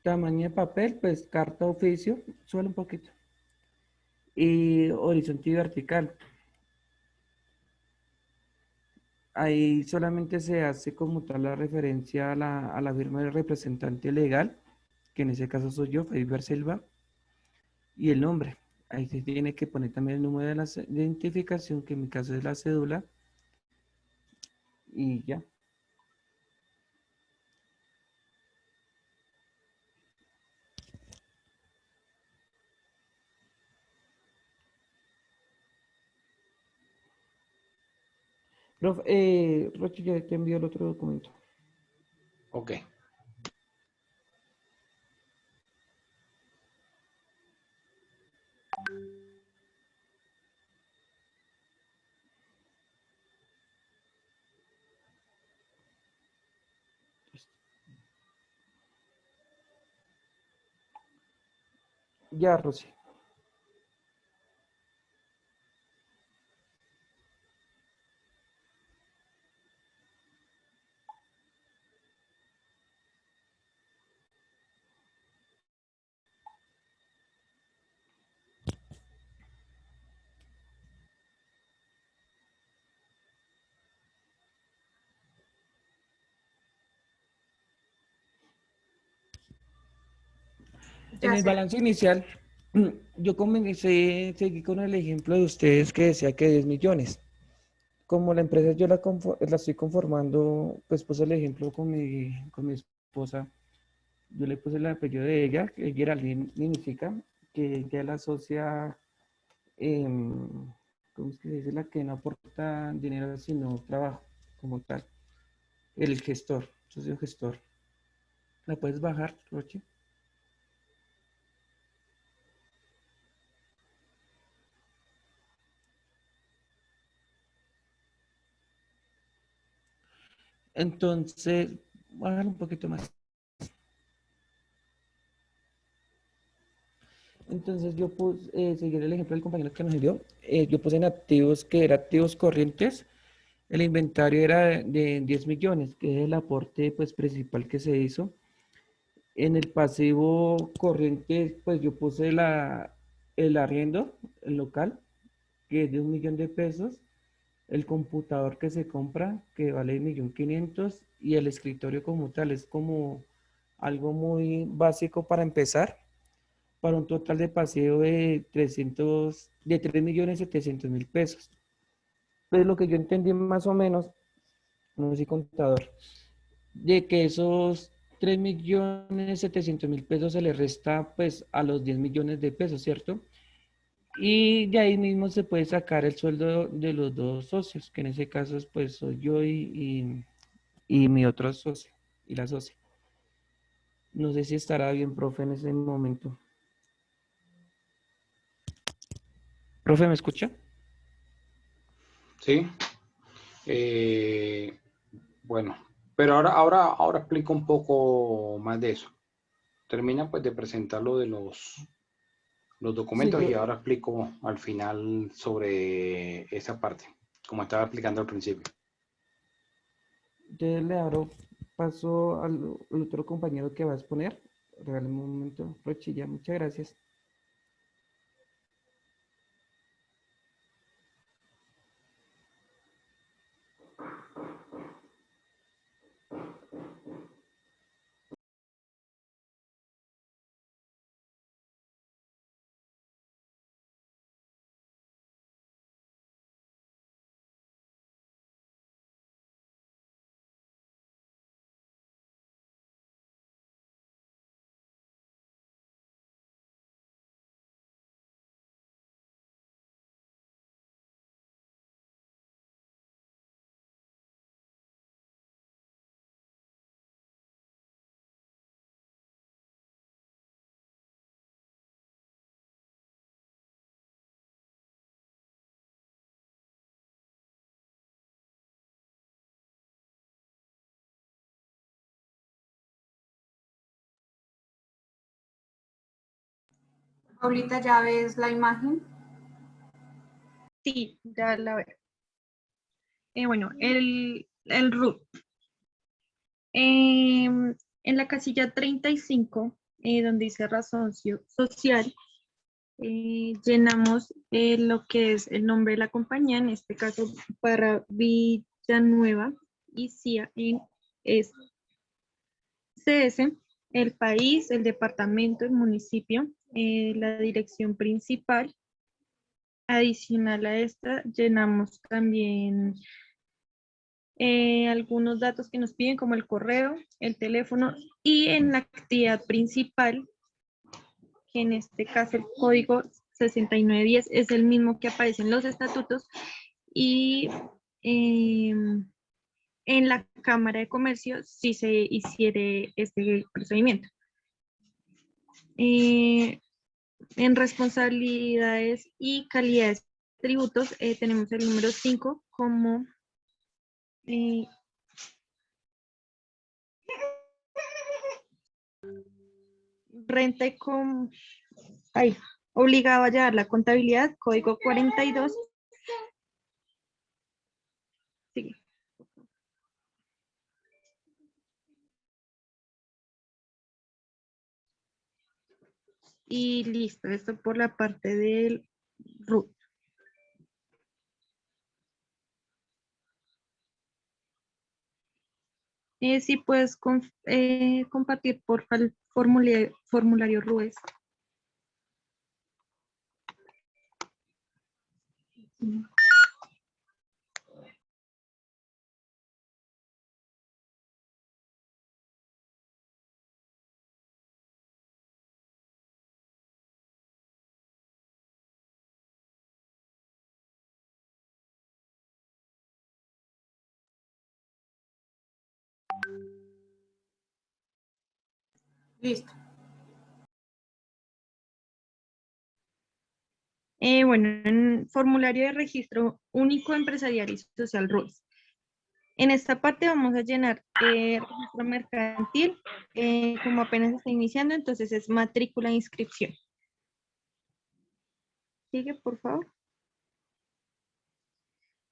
Tamaño de papel, pues carta oficio, solo un poquito. Y horizonte y vertical. Ahí solamente se hace como tal la referencia a la firma del representante legal, que en ese caso soy yo, Felipe Silva, y el nombre. Ahí se tiene que poner también el número de la identificación, que en mi caso es la cédula, y ya. Profe, Roche, ya te envío el otro documento. Ok. Ya, Rosy. En Ya el sé. balance inicial, yo seguí con el ejemplo de ustedes que decía que 10 millones. Como la empresa yo la estoy conformando, pues puse el ejemplo con mi esposa. Yo le puse el apellido de ella, que Geraldine significa que ella es la socia, ¿cómo es que se dice? La que no aporta dinero sino trabajo como tal. El gestor, socio gestor. ¿La puedes bajar, Roche? Entonces, voy a bajar un poquito más. Entonces yo puse, seguir el ejemplo del compañero que nos dio, yo puse en activos que eran activos corrientes, el inventario era de 10 millones, que es el aporte pues principal que se hizo. En el pasivo corriente, pues yo puse el arriendo, el local, que es de 1.000.000 de pesos, el computador que se compra, que vale 1.500.000, y el escritorio como tal, es como algo muy básico para empezar, para un total de pasivo de 3.700.000 pesos. Pues lo que yo entendí más o menos, no soy contador, de que esos 3.700.000 pesos se le resta pues a los 10 millones de pesos, ¿cierto? Y de ahí mismo se puede sacar el sueldo de los dos socios, que en ese caso pues soy yo y mi otro socio, y la socia. No sé si estará bien, profe, en ese momento. Profe, ¿me escucha? Sí. Bueno, pero ahora explico un poco más de eso. Termina pues de presentar lo de los Sí, documentos y ahora explico al final sobre esa parte, como estaba explicando al principio. entonces le abro paso al otro compañero que va a exponer. Regáleme un momento, Rochilla, muchas gracias. Paulita, ¿ya ves la imagen? Sí, ya la veo. Bueno, el root. En la casilla 35, donde dice razón social, llenamos lo que es el nombre de la compañía, en este caso para Villanueva y CIA en CS, el país, el departamento, el municipio, la dirección principal. Adicional a esta, llenamos también algunos datos que nos piden, como el correo, el teléfono, y en la actividad principal, que en este caso el código 6910 es el mismo que aparece en los estatutos, y en la Cámara de Comercio si se hiciere este procedimiento. En responsabilidades y calidades de tributos, tenemos el número 5 como renta y obligado a llevar la contabilidad, código 42. Sigue. Y listo, esto por la parte del RUT. Sí, puedes compartir por el formulario RUES. Listo. Bueno, en formulario de registro único empresarial y social RUES. En esta parte vamos a llenar registro mercantil, como apenas está iniciando, entonces es matrícula e inscripción. Sigue, por favor.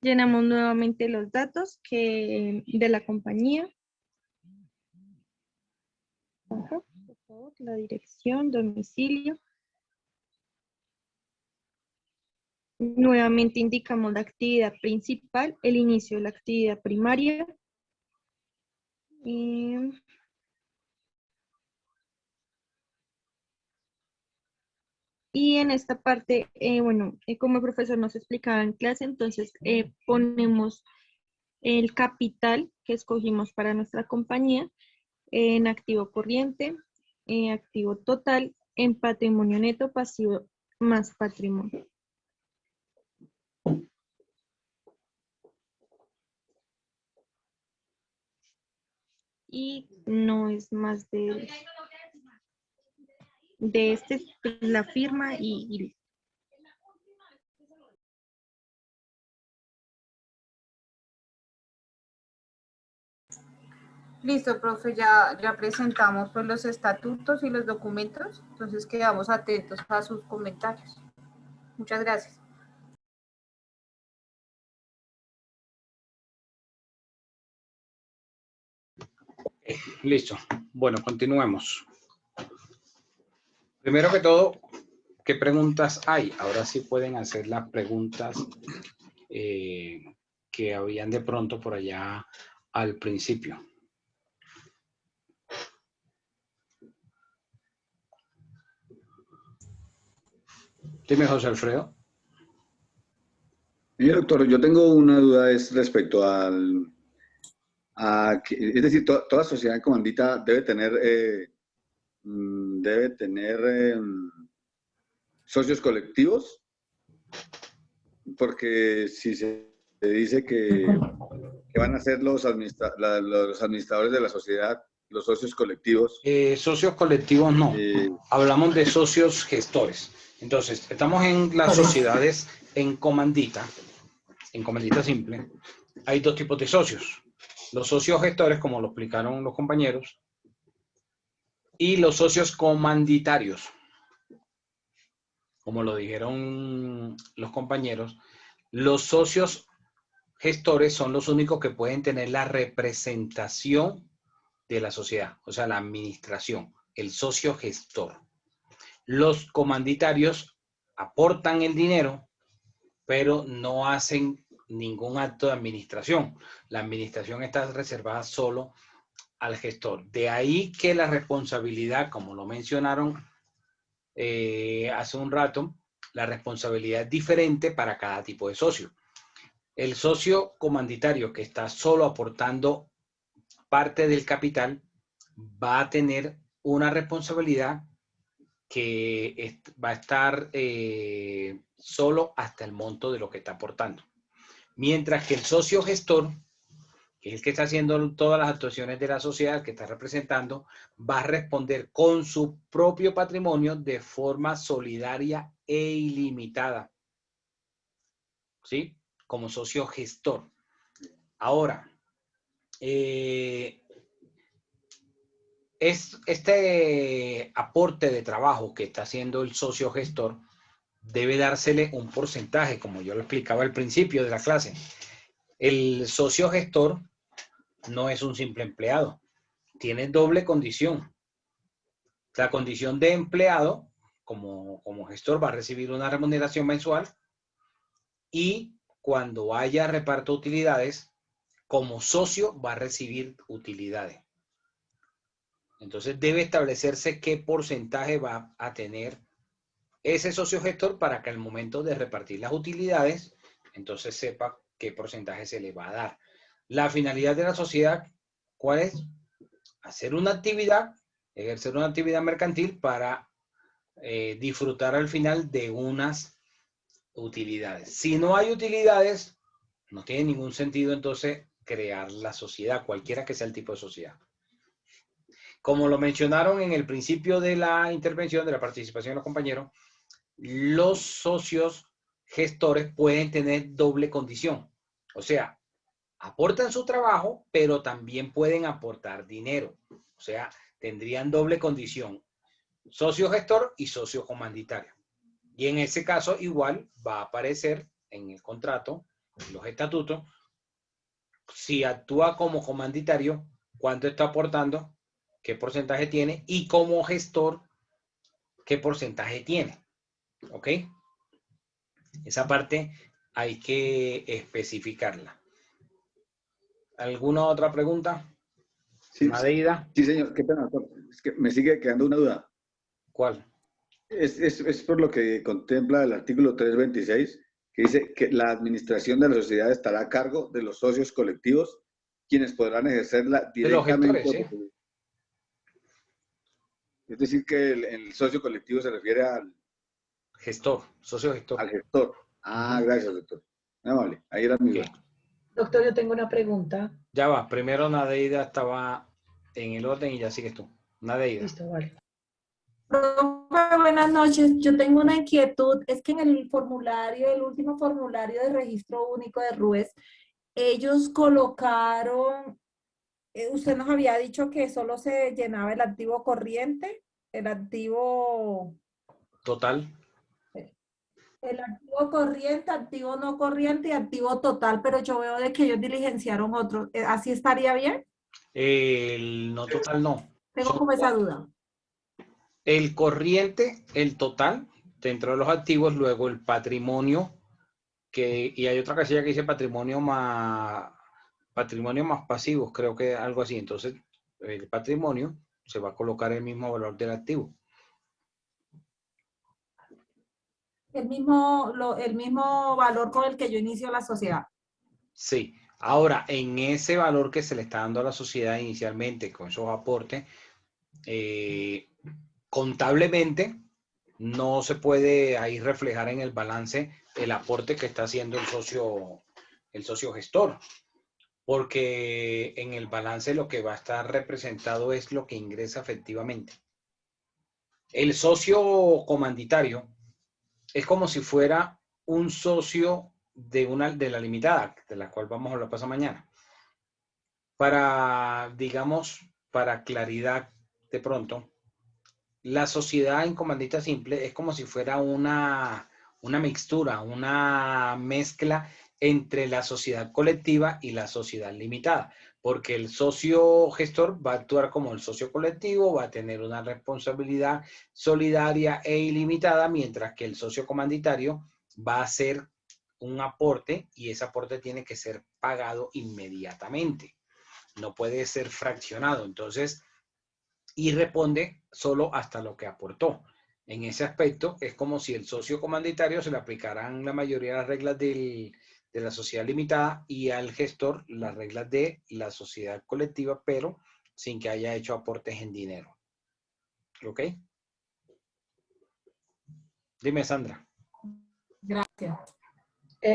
Llenamos nuevamente los datos de la compañía. Ajá, por favor, la dirección, domicilio. Nuevamente indicamos la actividad principal, el inicio de la actividad primaria. Y en esta parte, como el profesor nos explicaba en clase, entonces ponemos el capital que escogimos para nuestra compañía en activo corriente, en activo total, en patrimonio neto, pasivo más patrimonio. Y no es más de la firma y Listo, profe, ya presentamos pues los estatutos y los documentos, entonces quedamos atentos a sus comentarios. Muchas gracias. Listo. Bueno, continuemos. Primero que todo, ¿qué preguntas hay? Ahora sí pueden hacer las preguntas que habían de pronto por allá al principio. Dime, José Alfredo. Sí, doctor, yo tengo una duda respecto es decir, toda sociedad comandita debe tener socios colectivos, porque si se dice que van a ser los administradores de la sociedad, los socios colectivos. Socios colectivos no, hablamos de socios gestores. Entonces, estamos en las sociedades en comandita simple. Hay dos tipos de socios. Los socios gestores, como lo explicaron los compañeros, y los socios comanditarios, como lo dijeron los compañeros. Los socios gestores son los únicos que pueden tener la representación de la sociedad, o sea, la administración, el socio gestor. Los comanditarios aportan el dinero, pero no hacen ningún acto de administración. La administración está reservada solo al gestor. De ahí que la responsabilidad, como lo mencionaron hace un rato, la responsabilidad es diferente para cada tipo de socio. El socio comanditario que está solo aportando parte del capital va a tener una responsabilidad que va a estar solo hasta el monto de lo que está aportando. Mientras que el socio gestor, que es el que está haciendo todas las actuaciones de la sociedad, que está representando, va a responder con su propio patrimonio de forma solidaria e ilimitada. ¿Sí? Como socio gestor. Ahora, este aporte de trabajo que está haciendo el socio gestor debe dársele un porcentaje, como yo lo explicaba al principio de la clase. El socio gestor no es un simple empleado, tiene doble condición. La condición de empleado, como gestor, va a recibir una remuneración mensual, y cuando haya reparto de utilidades, como socio va a recibir utilidades. Entonces debe establecerse qué porcentaje va a tener ese socio gestor para que al momento de repartir las utilidades, entonces sepa qué porcentaje se le va a dar. La finalidad de la sociedad, ¿cuál es? Hacer una actividad, ejercer una actividad mercantil para disfrutar al final de unas utilidades. Si no hay utilidades, no tiene ningún sentido entonces crear la sociedad, cualquiera que sea el tipo de sociedad. Como lo mencionaron en el principio de la intervención, de la participación de los compañeros, los socios gestores pueden tener doble condición. O sea, Aportan su trabajo, pero también pueden aportar dinero. O sea, tendrían doble condición, socio gestor y socio comanditario. Y en ese caso igual va a aparecer en el contrato, en los estatutos, si actúa como comanditario, cuánto está aportando, qué porcentaje tiene, y como gestor, qué porcentaje tiene. ¿Ok? Esa parte hay que especificarla. ¿Alguna otra pregunta? Sí, Madeira. sí, señor. Qué pena, doctor. Es que me sigue quedando una duda. ¿Cuál? Es por lo que contempla el artículo 326, que dice que la administración de la sociedad estará a cargo de los socios colectivos, quienes podrán ejercerla De los directamente. gestores, ¿sí? Es decir, que el socio colectivo se refiere al gestor, socio gestor. Al gestor. Ah, gracias, doctor. Muy amable. Ahí era mi duda. Doctor, yo tengo una pregunta. Ya va, primero Nadeida estaba en el orden y ya sigues tú. Nadeida. Listo, vale. Profe, buenas noches. Yo tengo una inquietud. Es que en el formulario, el último formulario de registro único de RUES, ellos colocaron, usted nos había dicho que solo se llenaba el activo corriente, el activo Total. corriente, activo no corriente y activo total, pero yo veo de que ellos diligenciaron otro. ¿Así estaría bien? El no total no. Tengo como esa duda. El corriente, el total, dentro de los activos, luego el patrimonio, y hay otra casilla que dice patrimonio más pasivos, creo que algo así. Entonces, el patrimonio se va a colocar el mismo valor del activo. El mismo valor con el que yo inicio la sociedad. Sí. Ahora, en ese valor que se le está dando a la sociedad inicialmente, con esos aportes, contablemente no se puede ahí reflejar en el balance el aporte que está haciendo el socio gestor, porque en el balance lo que va a estar representado es lo que ingresa efectivamente. El socio comanditario es como si fuera un socio de la limitada, de la cual vamos a hablar pasado mañana. Para, digamos, para claridad de pronto, la sociedad en comandita simple es como si fuera una mixtura, una mezcla entre la sociedad colectiva y la sociedad limitada, porque el socio gestor va a actuar como el socio colectivo, va a tener una responsabilidad solidaria e ilimitada, mientras que el socio comanditario va a hacer un aporte y ese aporte tiene que ser pagado inmediatamente, no puede ser fraccionado. Entonces, y responde solo hasta lo que aportó. En ese aspecto, es como si el socio comanditario se le aplicaran la mayoría de las reglas de la sociedad limitada y al gestor las reglas de la sociedad colectiva, pero sin que haya hecho aportes en dinero. ¿Ok? Dime, Sandra. Gracias.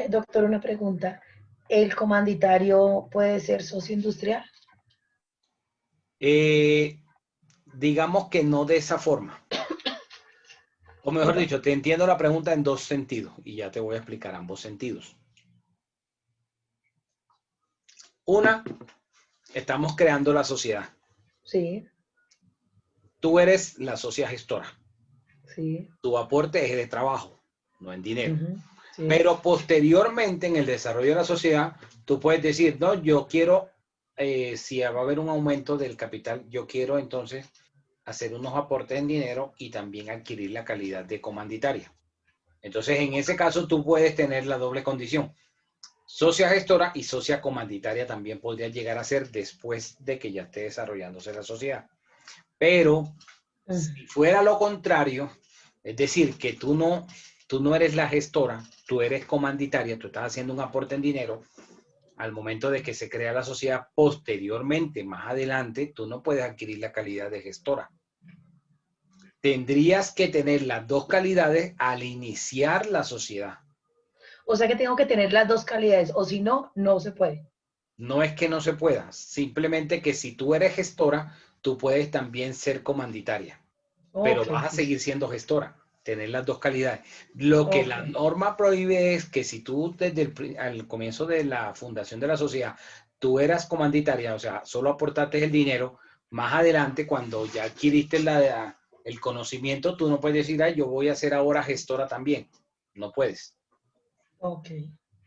Doctor, una pregunta. ¿El comanditario puede ser socio industrial? Digamos que no de esa forma. O mejor dicho, te entiendo la pregunta en dos sentidos y ya te voy a explicar ambos sentidos. Una, estamos creando la sociedad. Sí. Tú eres la socia gestora. Sí. Tu aporte es de trabajo, no en dinero. Sí. Pero posteriormente, en el desarrollo de la sociedad, tú puedes decir, no, yo quiero, si va a haber un aumento del capital, yo quiero entonces hacer unos aportes en dinero y también adquirir la calidad de comanditaria. Entonces, en ese caso, tú puedes tener la doble condición. Socia gestora y socia comanditaria también podría llegar a ser después de que ya esté desarrollándose la sociedad. Pero, si fuera lo contrario, es decir, que tú no eres la gestora, tú eres comanditaria, tú estás haciendo un aporte en dinero, al momento de que se crea la sociedad, posteriormente, más adelante, tú no puedes adquirir la calidad de gestora. Tendrías que tener las dos calidades al iniciar la sociedad. O sea que tengo que tener las dos calidades, o si no, no se puede. No es que no se pueda, simplemente que si tú eres gestora, tú puedes también ser comanditaria, pero vas a seguir siendo gestora. tener las dos calidades. Lo que la Ok. norma prohíbe es que si tú desde al comienzo de la fundación de la sociedad, tú eras comanditaria, o sea, solo aportaste el dinero, más adelante cuando ya adquiriste el conocimiento, tú no puedes decir, ay, yo voy a ser ahora gestora también. No puedes. Ok.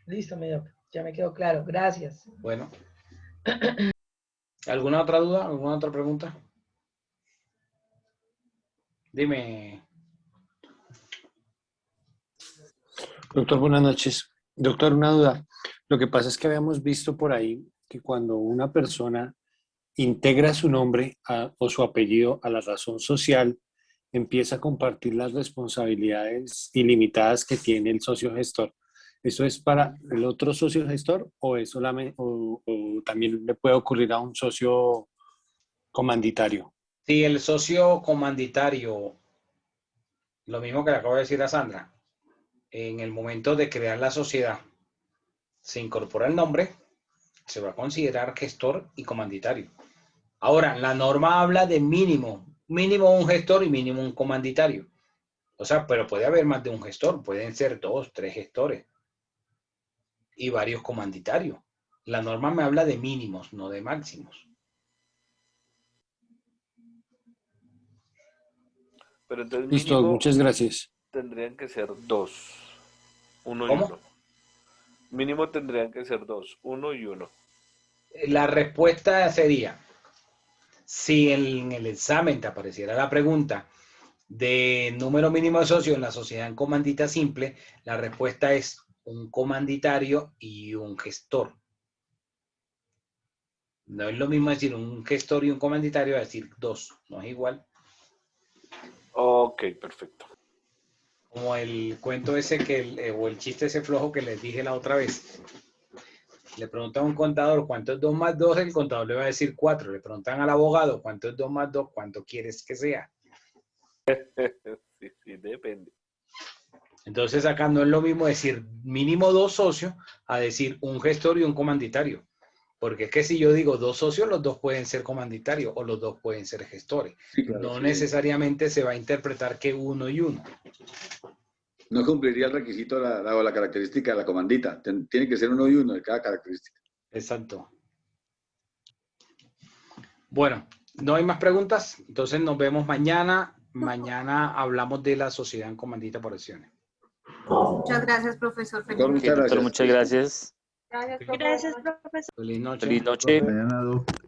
Listo, ya me quedó claro. Gracias. Bueno. ¿Alguna otra duda? ¿Alguna otra pregunta? Dime. Doctor, buenas noches. Doctor, una duda. Lo que pasa es que habíamos visto por ahí que cuando una persona integra su nombre o su apellido a la razón social, empieza a compartir las responsabilidades ilimitadas que tiene el socio gestor. ¿Eso es para el otro socio gestor o es solamente, o también le puede ocurrir a un socio comanditario? Sí, el socio comanditario, lo mismo que le acabo de decir a Sandra, en el momento de crear la sociedad, se incorpora el nombre, se va a considerar gestor y comanditario. Ahora, la norma habla de mínimo un gestor y mínimo un comanditario. O sea, pero puede haber más de un gestor, pueden ser 2, 3 gestores y varios comanditarios. La norma me habla de mínimos, no de máximos. Pero entonces Listo, mínimo muchas gracias. tendrían que ser 2, uno y ¿Cómo? uno. Mínimo tendrían que ser 2, 1 y 1. La respuesta sería, si en el examen te apareciera la pregunta de número mínimo de socios en la sociedad en comandita simple, la respuesta es un comanditario y un gestor. No es lo mismo decir un gestor y un comanditario a decir 2, no es igual. Ok, perfecto. Como el cuento ese o el chiste ese flojo que les dije la otra vez. Le preguntan a un contador cuánto es 2 más 2, el contador le va a decir 4. Le preguntan al abogado cuánto es 2 más 2, cuánto quieres que sea. Sí, depende. Entonces acá no es lo mismo decir mínimo 2 socios a decir un gestor y un comanditario. Porque es que si yo digo 2 socios, los 2 pueden ser comanditarios o los 2 pueden ser gestores. Sí, claro, No sí. necesariamente se va a interpretar que 1 y 1. No cumpliría el requisito o la característica de la comandita. Tiene que ser 1 y 1 de cada característica. Exacto. Bueno, no hay más preguntas. Entonces nos vemos mañana. Mañana hablamos de la sociedad en comandita por acciones. Muchas gracias, profesor. Doctor, Feliz muchas noche. gracias. Muchas gracias. Gracias, Gracias, profesor. Feliz noche. Feliz noche. Mañana, Doc.